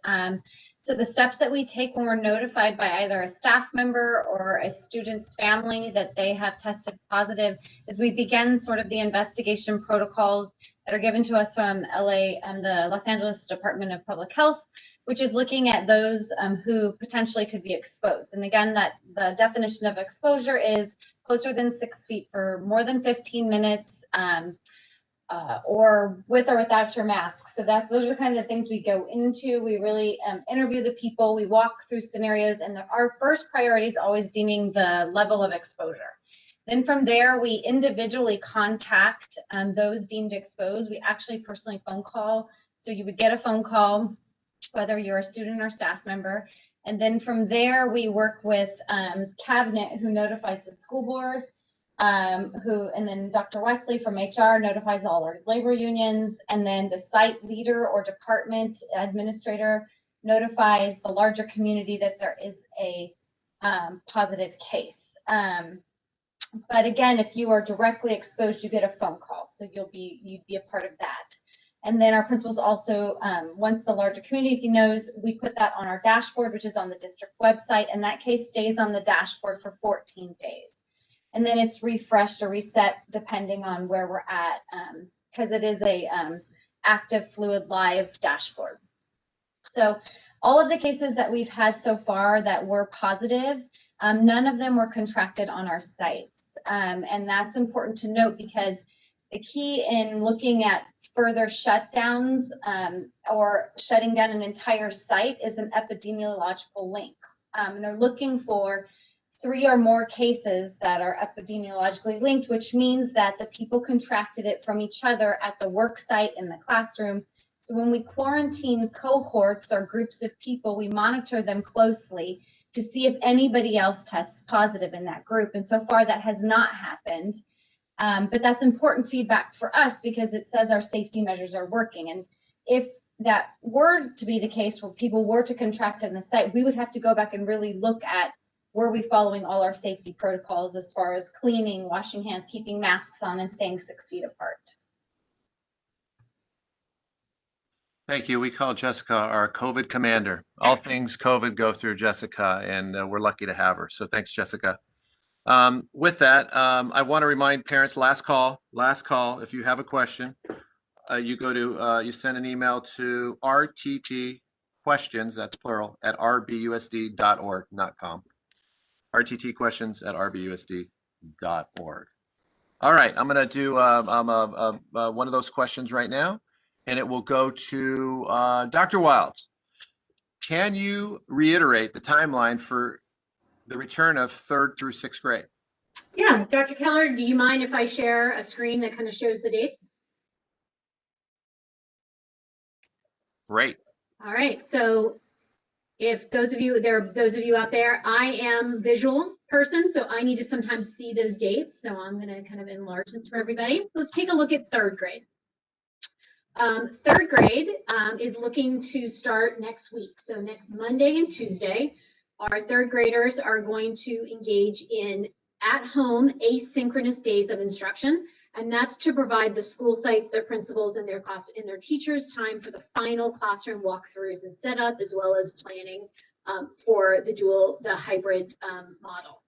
So the steps that we take when we're notified by either a staff member or a student's family that they have tested positive is we begin sort of the investigation protocols that are given to us from LA and the Los Angeles Department of Public Health, which is looking at those who potentially could be exposed. And again, that the definition of exposure is closer than 6 feet for more than 15 minutes, or with or without your mask. So those are kind of the things we go into. We really interview the people, we walk through scenarios, and our first priority is always deeming the level of exposure. Then from there, we individually contact those deemed exposed. We actually personally phone call. So you would get a phone call, whether you're a student or staff member. And then from there, we work with cabinet, who notifies the school board, and then Dr. Wesley from HR notifies all our labor unions, and then the site leader or department administrator notifies the larger community that there is a positive case. But again, if you are directly exposed, you get a phone call, so you'd be a part of that. And then our principals also, once the larger community knows, we put that on our dashboard, which is on the district website, and that case stays on the dashboard for 14 days. And then it's refreshed or reset depending on where we're at, because it is a active fluid live dashboard. So all of the cases that we've had so far that were positive, none of them were contracted on our sites. And that's important to note, because the key in looking at further shutdowns or shutting down an entire site is an epidemiological link. And they're looking for 3 or more cases that are epidemiologically linked, which means that the people contracted it from each other at the work site, in the classroom. So when we quarantine cohorts or groups of people, we monitor them closely to see if anybody else tests positive in that group. And so far that has not happened. But that's important feedback for us, because it says our safety measures are working. And if that were to be the case where people were to contract in the site, we would have to go back and really look at, were we following all our safety protocols as far as cleaning, washing hands, keeping masks on, and staying 6 feet apart. Thank you. We call Jessica our COVID commander. All things COVID go through Jessica, and we're lucky to have her. So thanks, Jessica. With that, I want to remind parents, last call. If you have a question, you go to, you send an email to rttquestions, that's plural, at rbusd.org, not com. rttquestions at rbusd.org. All right, I'm going to do one of those questions right now, and it will go to Dr. Wilds. Can you reiterate the timeline for the return of 3rd through 6th grade? Yeah, Dr. Keller, do you mind if I share a screen that kind of shows the dates? Great. All right, so if there are those of you out there, I am visual person, so I need to sometimes see those dates. So I'm going to kind of enlarge this for everybody. Let's take a look at 3rd grade. 3rd grade is looking to start next week. So next Monday and Tuesday, our 3rd graders are going to engage in at-home asynchronous days of instruction. And that's to provide the school sites, their principals, and their teachers time for the final classroom walkthroughs and setup, as well as planning for the hybrid model.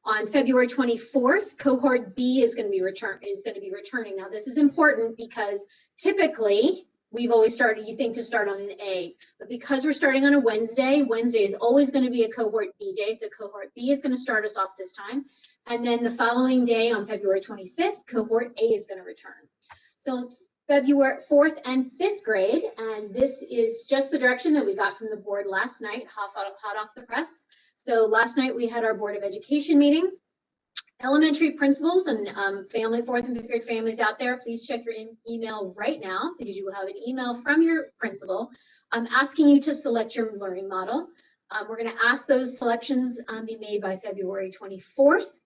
On February 24th, cohort B is going to be returning. Now, this is important because typically we've always started, you think, to start on an A, but because we're starting on a Wednesday is always going to be a cohort B day. So cohort B is going to start us off this time. And then the following day on February 25th, cohort A is going to return. So February 4th and 5th grade, and this is just the direction that we got from the board last night, hot off the press. So last night we had our Board of Education meeting. Elementary principals and 4th and 5th grade families out there, please check your email right now, because you will have an email from your principal asking you to select your learning model. We're going to ask those selections be made by February 24th.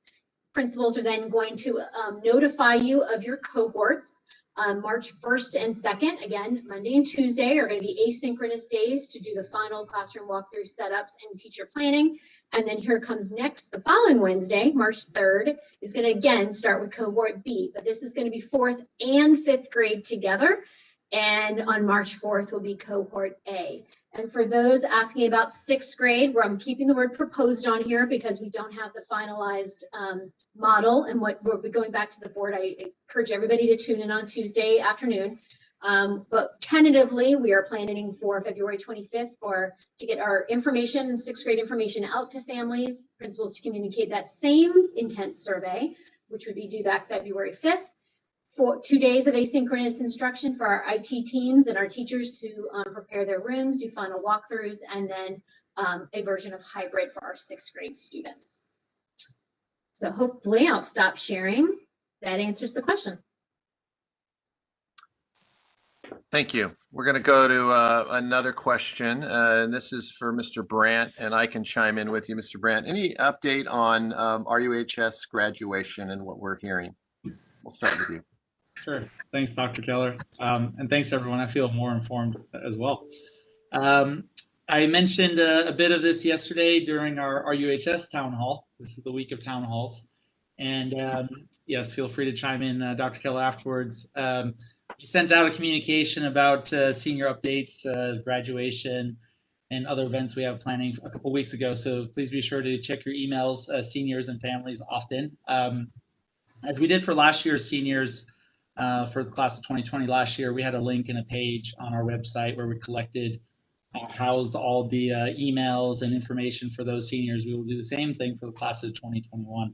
Principals are then going to notify you of your cohorts. March 1st and 2nd, again, Monday and Tuesday are going to be asynchronous days to do the final classroom walkthrough setups and teacher planning. And then here comes next, the following Wednesday, March 3rd, is going to again start with cohort B, but this is going to be 4th and 5th grade together. And on March 4th will be cohort A. And for those asking about 6th grade, where I'm keeping the word proposed on here because we don't have the finalized model, and what we'll be going back to the board. I encourage everybody to tune in on Tuesday afternoon. But tentatively, we are planning for February 25th to get our information, 6th grade information out to families, principals to communicate that same intent survey, which would be due back February 5th. For 2 days of asynchronous instruction for our IT teams and our teachers to prepare their rooms, do final walkthroughs, and then a version of hybrid for our 6th grade students. So hopefully I'll stop sharing. That answers the question. Thank you. We're going to go to another question, and this is for Mr. Brandt, and I can chime in with you, Mr. Brandt. Any update on RUHS graduation and what we're hearing? We'll start with you. Sure. Thanks, Dr. Keller. And thanks, everyone. I feel more informed as well. I mentioned a bit of this yesterday during our RUHS town hall. This is the week of town halls. And yes, feel free to chime in, Dr. Keller, afterwards. We sent out a communication about senior updates, graduation, and other events we have planning a couple weeks ago. So please be sure to check your emails, seniors and families, often. As we did for last year's seniors, for the class of 2020 last year, we had a link and a page on our website where we collected, housed all the emails and information for those seniors. We will do the same thing for the class of 2021.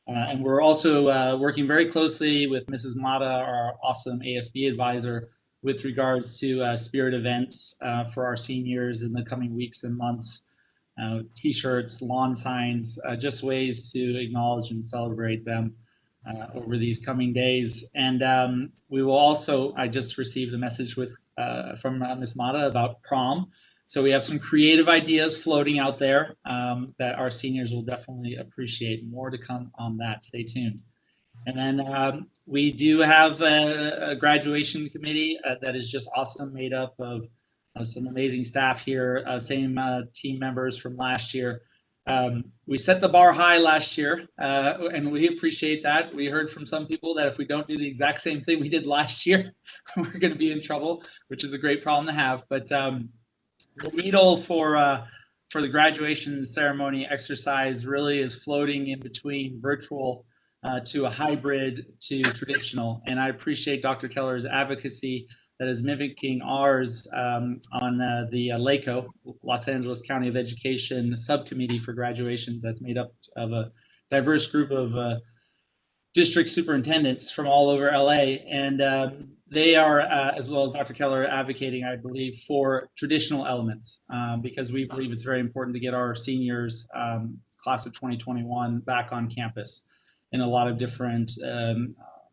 And we're also working very closely with Mrs. Mata, our awesome ASB advisor, with regards to spirit events for our seniors in the coming weeks and months. T-shirts, lawn signs, just ways to acknowledge and celebrate them over these coming days. And we will also, I just received a message from Ms. Mata about prom. So we have some creative ideas floating out there that our seniors will definitely appreciate. More to come on that. Stay tuned. And then we do have a graduation committee that is just awesome, made up of some amazing staff here, same team members from last year. We set the bar high last year, and we appreciate that. We heard from some people that if we don't do the exact same thing we did last year, we're going to be in trouble, which is a great problem to have. But the needle for the graduation ceremony exercise really is floating in between virtual to a hybrid to traditional. And I appreciate Dr. Keller's advocacy that is mimicking ours on the LACO, Los Angeles County of Education subcommittee for graduations that's made up of a diverse group of district superintendents from all over LA. And they are, as well as Dr. Keller, advocating, I believe, for traditional elements because we believe it's very important to get our seniors, class of 2021, back on campus in a lot of different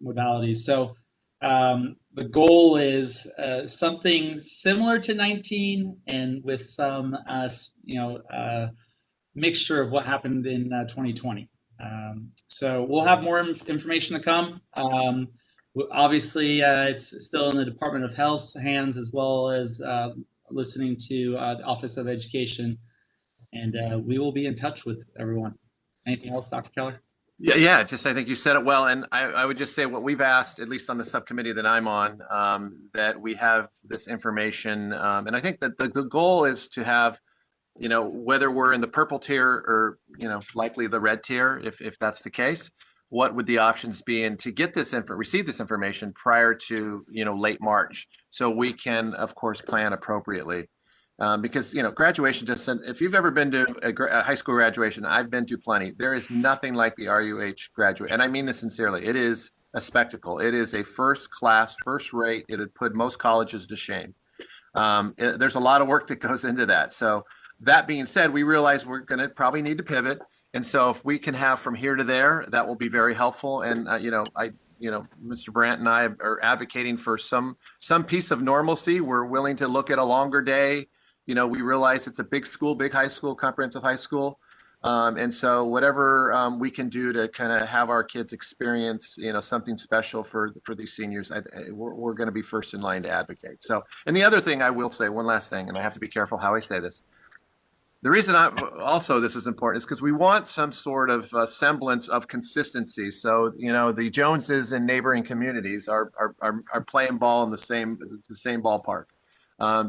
modalities. So the goal is something similar to 19 and with some, mixture of what happened in 2020. So we'll have more information to come. Obviously, it's still in the Department of Health's hands, as well as listening to the Office of Education. And we will be in touch with everyone. Anything else, Dr. Keller? Yeah, just I think you said it well. And I would just say what we've asked, at least on the subcommittee that I'm on, that we have this information. And I think that the goal is to have, whether we're in the purple tier or, likely the red tier, if that's the case, what would the options be? And to get this receive this information prior to, late March, so we can, of course, plan appropriately. Because, graduation if you've ever been to a high school graduation, I've been to plenty. There is nothing like the RUH graduate. And I mean this sincerely. It is a spectacle. It is a first class, first rate. It would put most colleges to shame. There's a lot of work that goes into that. So that being said, we realize we're going to probably need to pivot. And so if we can have from here to there, that will be very helpful. And, Mr. Brandt and I are advocating for some piece of normalcy. We're willing to look at a longer day. We realize it's a big school, big high school, comprehensive high school. And so whatever we can do to kind of have our kids experience, something special for these seniors, we're going to be first in line to advocate. So, and the other thing I will say, one last thing, and I have to be careful how I say this. The reason also this is important is because we want some sort of semblance of consistency. So, the Joneses in neighboring communities are playing ball in the same ballpark.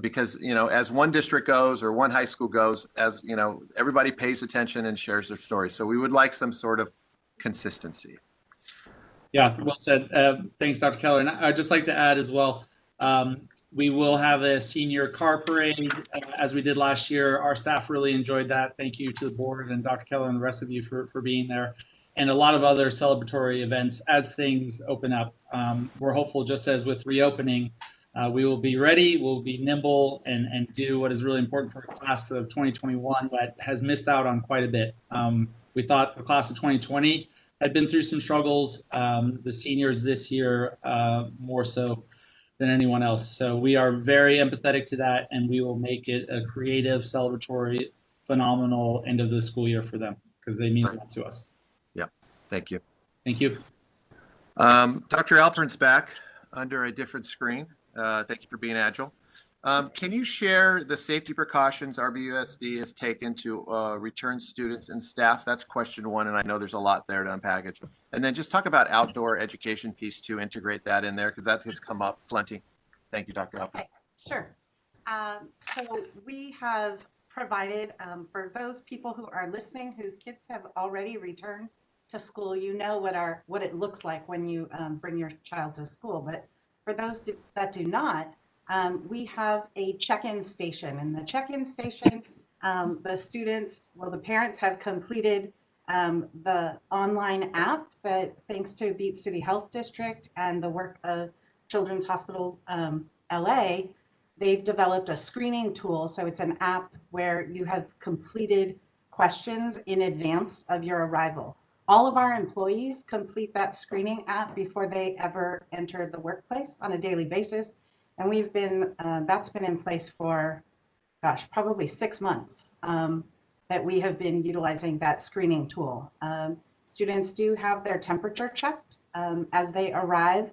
Because, as one district goes or one high school goes, everybody pays attention and shares their story. So we would like some sort of consistency. Yeah, well said. Thanks, Dr. Keller. And I'd just like to add as well, we will have a senior car parade as we did last year. Our staff really enjoyed that. Thank you to the board and Dr. Keller and the rest of you for being there. And a lot of other celebratory events as things open up. We're hopeful, just as with reopening, we will be ready, we'll be nimble and do what is really important for a class of 2021 that has missed out on quite a bit. We thought the class of 2020 had been through some struggles. The seniors this year more so than anyone else. So we are very empathetic to that, and we will make it a creative, celebratory, phenomenal end of the school year for them because they mean a lot to us. Yeah, thank you. Thank you. Dr. Alpern's back under a different screen. Thank you for being agile. Can you share the safety precautions RBUSD has taken to return students and staff? That's question one, and I know there's a lot there to unpackage. And then just talk about outdoor education piece to integrate that in there, because that has come up plenty. Thank you, Dr. Alpern. Okay, sure. So we have provided for those people who are listening, whose kids have already returned to school, what it looks like when you bring your child to school. But for those that do not, we have a check-in station. And the check-in station, the parents have completed the online app that, thanks to Beat City Health District and the work of Children's Hospital LA, they've developed a screening tool. So it's an app where you have completed questions in advance of your arrival. All of our employees complete that screening app before they ever enter the workplace on a daily basis. And we've been, that's been in place for, probably 6 months that we have been utilizing that screening tool. Students do have their temperature checked as they arrive.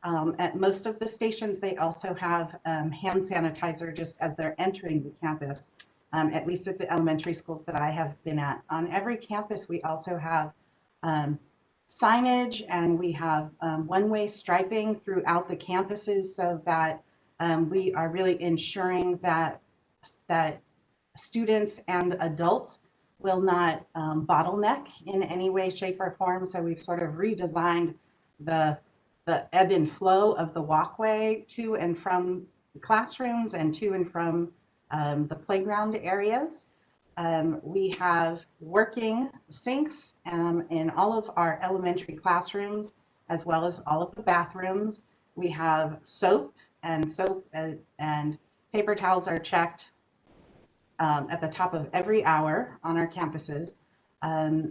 At most of the stations, they also have hand sanitizer just as they're entering the campus. at least at the elementary schools that I have been at. On every campus, we also have signage, and we have one-way striping throughout the campuses, so that we are really ensuring that students and adults will not bottleneck in any way, shape, or form. So we've sort of redesigned the ebb and flow of the walkway to and from the classrooms and to and from the playground areas. We have working sinks in all of our elementary classrooms, as well as all of the bathrooms. We have soap and paper towels are checked at the top of every hour on our campuses.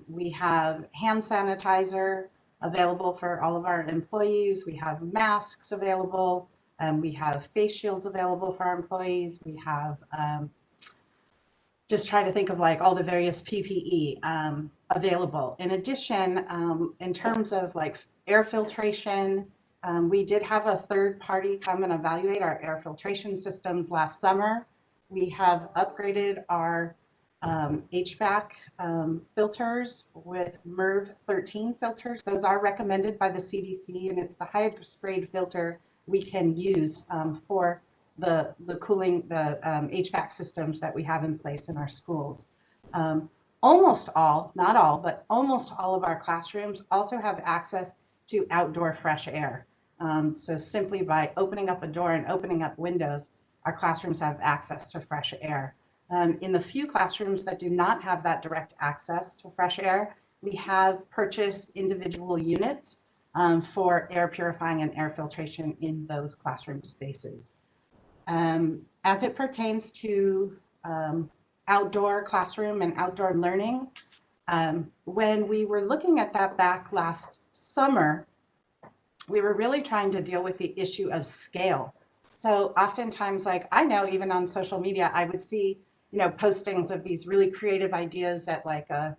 We have hand sanitizer available for all of our employees. We have masks available. We have face shields available for our employees. We have just trying to think of like all the various PPE available. In addition, in terms of like air filtration, we did have a third party come and evaluate our air filtration systems last summer. We have upgraded our HVAC filters with MERV 13 filters. Those are recommended by the CDC, and it's the highest grade filter we can use for the cooling, the HVAC systems that we have in place in our schools. Almost all, not all, but almost all of our classrooms also have access to outdoor fresh air. So simply by opening up a door and opening up windows, our classrooms have access to fresh air. In the few classrooms that do not have that direct access to fresh air, we have purchased individual units for air purifying and air filtration in those classroom spaces. As it pertains to outdoor classroom and outdoor learning, when we were looking at that back last summer, we were really trying to deal with the issue of scale. So oftentimes, like I know even on social media, I would see, you know, postings of these really creative ideas at like at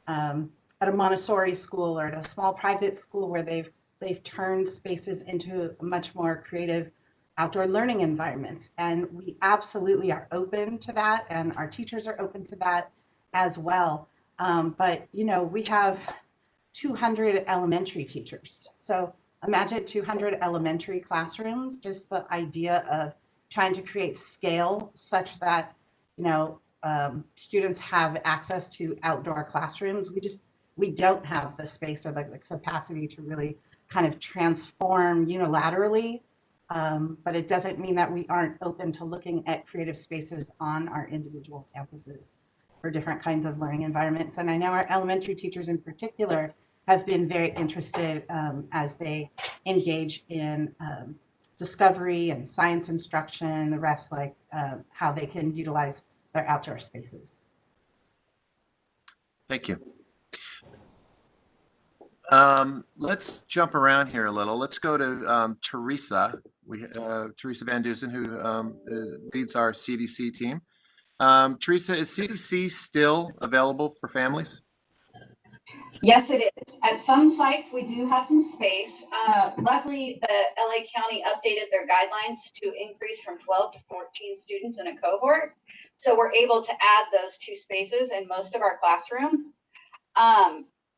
a Montessori school or at a small private school where they've turned spaces into much more creative outdoor learning environments. And we absolutely are open to that, and our teachers are open to that as well. But you know, we have 200 elementary teachers. So imagine 200 elementary classrooms, just the idea of trying to create scale such that, you know, students have access to outdoor classrooms. We don't have the space or the capacity to really kind of transform unilaterally. But it doesn't mean that we aren't open to looking at creative spaces on our individual campuses for different kinds of learning environments. And I know our elementary teachers in particular have been very interested as they engage in discovery and science instruction, the rest, like how they can utilize their outdoor spaces. Thank you. Let's jump around here a little. Let's go to Teresa. Teresa Van Dusen, who leads our CDC team. Teresa, is CDC still available for families? Yes, it is. At some sites, we do have some space. Luckily, the LA County updated their guidelines to increase from 12 to 14 students in a cohort. So we're able to add those 2 spaces in most of our classrooms.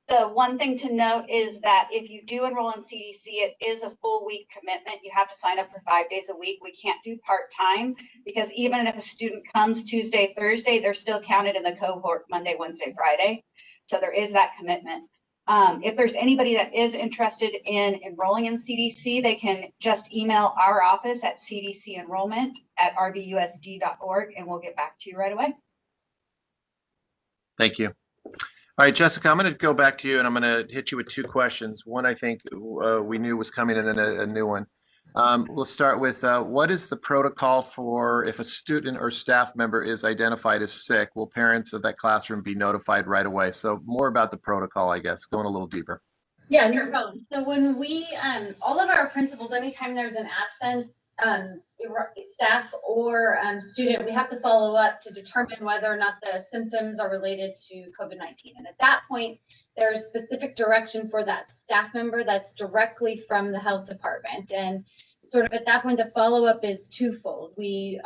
The one thing to note is that if you do enroll in CDC, it is a full week commitment. You have to sign up for 5 days a week. We can't do part-time because even if a student comes Tuesday, Thursday, they're still counted in the cohort Monday, Wednesday, Friday. So there is that commitment. If there's anybody that is interested in enrolling in CDC, they can just email our office at cdcenrollment@rbusd.org and we'll get back to you right away. Thank you. All right, Jessica, I'm going to go back to you and I'm going to hit you with 2 questions. One I think we knew was coming, and then a new one. We'll start with what is the protocol for if a student or staff member is identified as sick? Will parents of that classroom be notified right away? So more about the protocol, I guess, going a little deeper. Yeah, no problem. So when we, all of our principals, anytime there's an absence, staff or student, we have to follow up to determine whether or not the symptoms are related to COVID-19. And at that point, there's specific direction for that staff member that's directly from the health department. And sort of at that point, the follow-up is twofold. We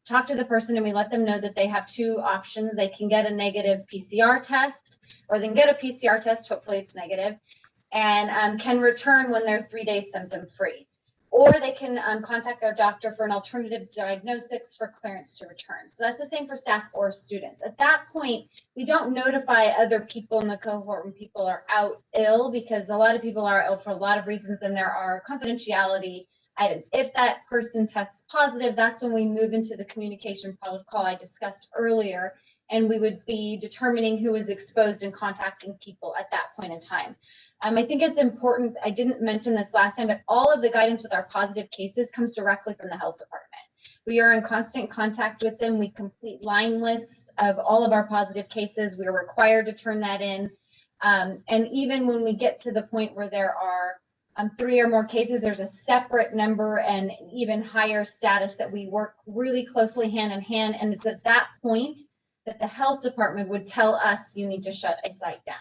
talk to the person and we let them know that they have two options. They can get a negative PCR test, or they can get a PCR test, hopefully it's negative, and can return when they're 3 days symptom free. Or they can contact their doctor for an alternative diagnosis for clearance to return. So that's the same for staff or students. At that point, we don't notify other people in the cohort when people are out ill, because a lot of people are ill for a lot of reasons, and there are confidentiality items. If that person tests positive, that's when we move into the communication protocol I discussed earlier, and we would be determining who is exposed and contacting people at that point in time. I think it's important, I didn't mention this last time, but all of the guidance with our positive cases comes directly from the health department. We are in constant contact with them. We complete line lists of all of our positive cases. We are required to turn that in. And even when we get to the point where there are 3 or more cases, there's a separate number and even higher status that we work really closely hand in hand. And it's at that point that the health department would tell us, you need to shut a site down.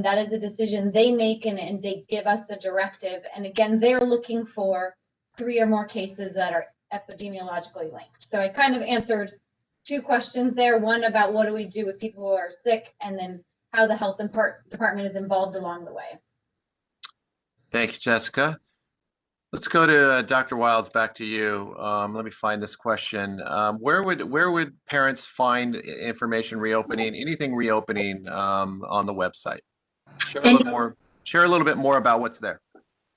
That is a decision they make, and they give us the directive. And again, they're looking for 3 or more cases that are epidemiologically linked. So I kind of answered 2 questions there. One about what do we do with people who are sick, and then how the health department is involved along the way. Thank you, Jessica. Let's go to Dr. Wilds, back to you. Let me find this question. Where would parents find information reopening, anything reopening on the website? Share a little bit more about what's there.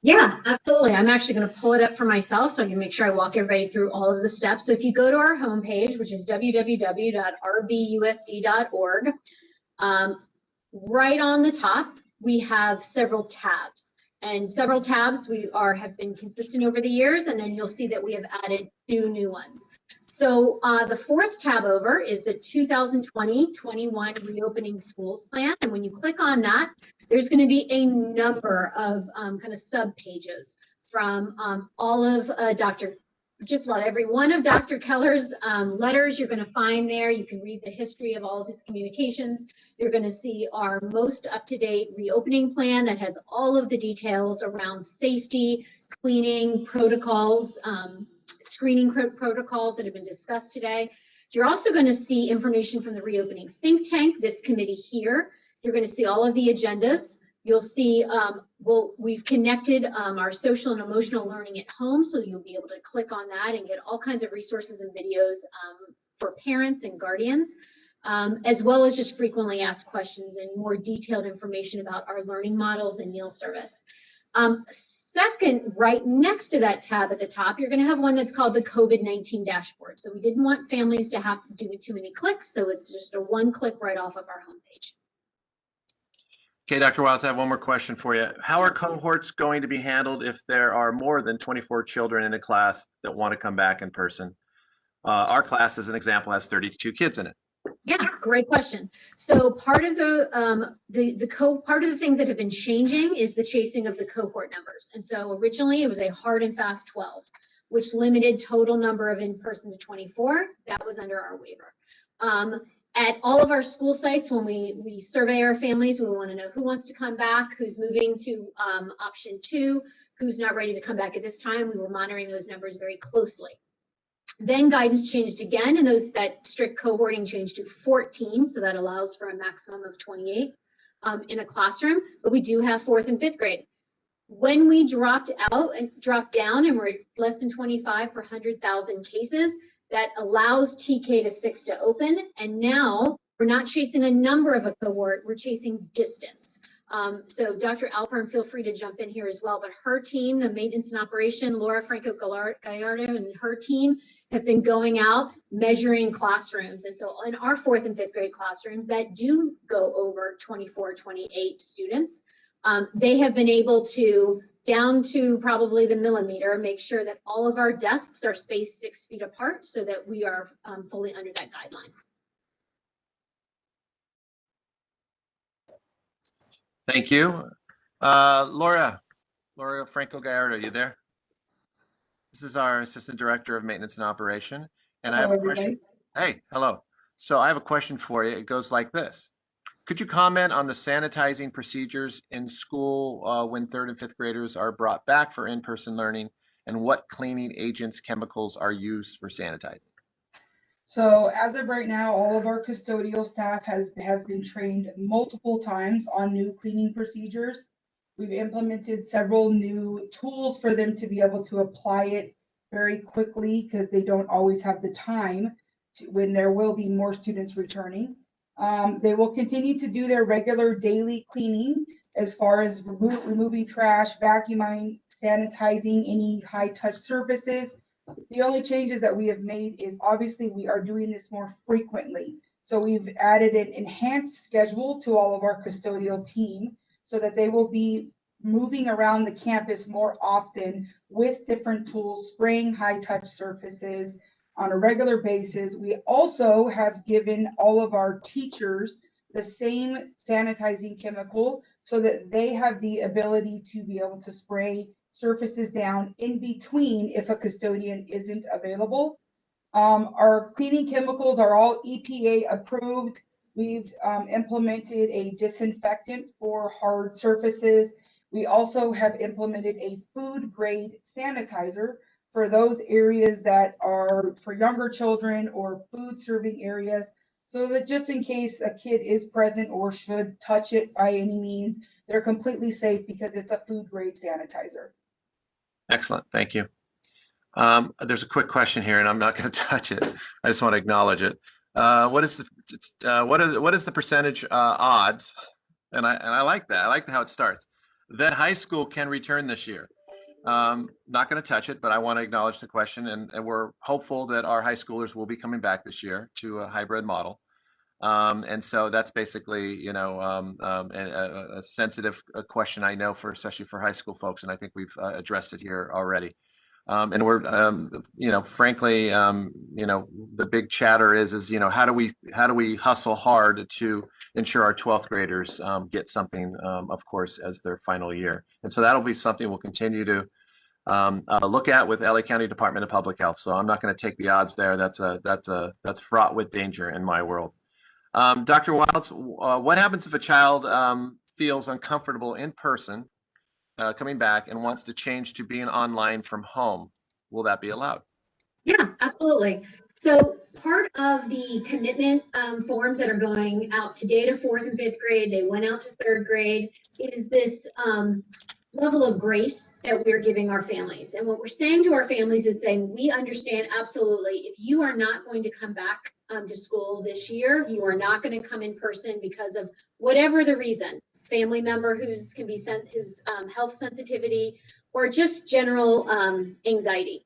Yeah, absolutely. I'm actually going to pull it up for myself so I can make sure I walk everybody through all of the steps. So if you go to our homepage, which is www.rbusd.org, right on the top, we have several tabs. And several tabs have been consistent over the years, and then you'll see that we have added 2 new ones. So the 4th tab over is the 2020-21 Reopening Schools Plan. And when you click on that, there's going to be a number of kind of sub pages from all of just about every one of Dr. Keller's letters you're going to find there. You can read the history of all of his communications. You're going to see our most up-to-date reopening plan that has all of the details around safety, cleaning protocols, screening protocols that have been discussed today. You're also going to see information from the reopening think tank, this committee here. You're going to see all of the agendas. You'll see, we've connected our social and emotional learning at home, so you'll be able to click on that and get all kinds of resources and videos for parents and guardians, as well as just frequently asked questions and more detailed information about our learning models and meal service. Second, right next to that tab at the top, you're going to have one that's called the COVID-19 dashboard. So we didn't want families to have to do too many clicks, so it's just a one click right off of our homepage. Okay, Dr. Wiles, I have one more question for you. How are cohorts going to be handled if there are more than 24 children in a class that want to come back in person? Our class, as an example, has 32 kids in it. Yeah, great question. So part of the things that have been changing is the chasing of the cohort numbers. And so originally it was a hard and fast 12, which limited total number of in-person to 24. That was under our waiver. At all of our school sites, when we survey our families, we want to know who wants to come back, who's moving to option 2, who's not ready to come back at this time. We were monitoring those numbers very closely. Then guidance changed again, and that strict cohorting changed to 14, so that allows for a maximum of 28 in a classroom. But we do have 4th and 5th grade. When we dropped down, and we're less than 25 per 100,000 cases, that allows TK to 6 to open. And now we're not chasing a number of a cohort, we're chasing distance. So Dr. Alpern, feel free to jump in here as well, but her team, the maintenance and operation, Laura Franco-Gallardo and her team have been going out measuring classrooms. And so in our 4th and 5th grade classrooms that do go over 24, 28 students, they have been able to, down to probably the millimeter, make sure that all of our desks are spaced 6 feet apart so that we are fully under that guideline. Thank you. Laura Franco-Gallardo, you there? This is our Assistant Director of Maintenance and Operation. And I have a question. Hey, hello. So I have a question for you. It goes like this. Could you comment on the sanitizing procedures in school when 3rd and 5th graders are brought back for in-person learning, and what cleaning agents, chemicals are used for sanitizing? So as of right now, all of our custodial staff have been trained multiple times on new cleaning procedures. We've implemented several new tools for them to be able to apply it very quickly because they don't always have the time when there will be more students returning. They will continue to do their regular daily cleaning as far as removing trash, vacuuming, sanitizing any high touch surfaces. The only changes that we have made is obviously we are doing this more frequently. So we've added an enhanced schedule to all of our custodial team so that they will be moving around the campus more often with different tools, spraying high touch surfaces on a regular basis. We also have given all of our teachers the same sanitizing chemical so that they have the ability to be able to spray surfaces down in between if a custodian isn't available. Our cleaning chemicals are all EPA approved. We've implemented a disinfectant for hard surfaces. We also have implemented a food grade sanitizer for those areas that are for younger children or food serving areas, so that just in case a kid is present or should touch it by any means, they're completely safe because it's a food grade sanitizer. Excellent, thank you. There's a quick question here, and I'm not going to touch it. I just want to acknowledge it. What is the percentage odds? And I like that. I like how it starts. That high school can return this year. Not going to touch it, but I want to acknowledge the question, and we're hopeful that our high schoolers will be coming back this year to a hybrid model. And so that's basically, a sensitive question, I know, especially for high school folks, and I think we've addressed it here already. And we're, frankly, the big chatter is how do we hustle hard to ensure our 12th graders get something, of course, as their final year. And so that'll be something we'll continue to look at with LA County Department of Public Health. So I'm not going to take the odds there. That's fraught with danger in my world. Dr. Wilds, what happens if a child feels uncomfortable in person coming back and wants to change to being online from home? Will that be allowed? Yeah, absolutely. So part of the commitment forms that are going out today to 4th and 5th grade, they went out to 3rd grade, is this level of grace that we're giving our families. And what we're saying to our families is saying, we understand absolutely, if you are not going to come back to school this year, you are not going to come in person because of whatever the reason, family member who's health sensitivity, or just general anxiety.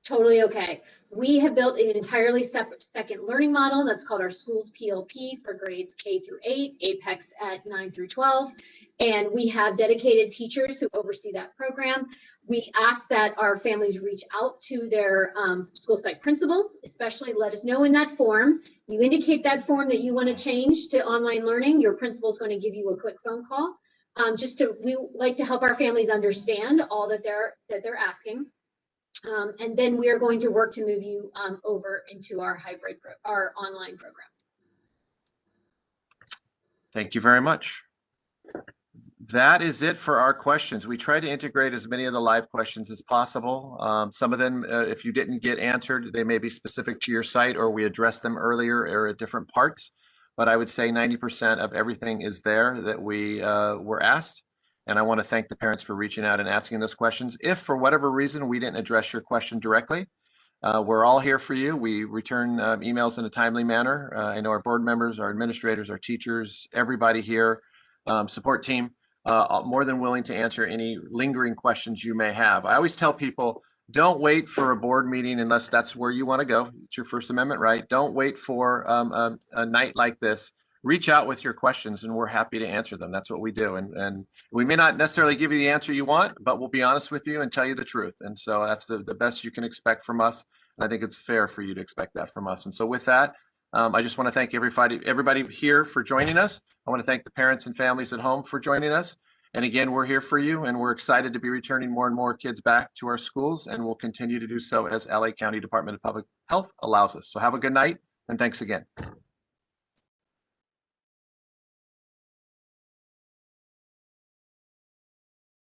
Totally okay. We have built an entirely separate second learning model that's called our schools PLP for grades K through 8, Apex at 9 through 12. And we have dedicated teachers who oversee that program. We ask that our families reach out to their school site principal, especially let us know in that form. You indicate that form that you want to change to online learning. Your principal is going to give you a quick phone call. We like to help our families understand all that they're asking. And then we are going to work to move you over into our our online program. Thank you very much. That is it for our questions. We try to integrate as many of the live questions as possible. Some of them, if you didn't get answered, they may be specific to your site, or we addressed them earlier or at different parts. But I would say 90% of everything is there that we were asked. And I want to thank the parents for reaching out and asking those questions. If for whatever reason we didn't address your question directly, we're all here for you. We return emails in a timely manner. I know our board members, our administrators, our teachers, everybody here, support team, more than willing to answer any lingering questions you may have. I always tell people, don't wait for a board meeting unless that's where you want to go. It's your First Amendment right. Don't wait for a night like this. Reach out with your questions and we're happy to answer them. That's what we do. And we may not necessarily give you the answer you want, but we'll be honest with you and tell you the truth. And so that's the best you can expect from us. And I think it's fair for you to expect that from us. And so with that, I just want to thank everybody here for joining us. I want to thank the parents and families at home for joining us. And again, we're here for you and we're excited to be returning more and more kids back to our schools, and we'll continue to do so as LA County Department of Public Health allows us. So have a good night and thanks again.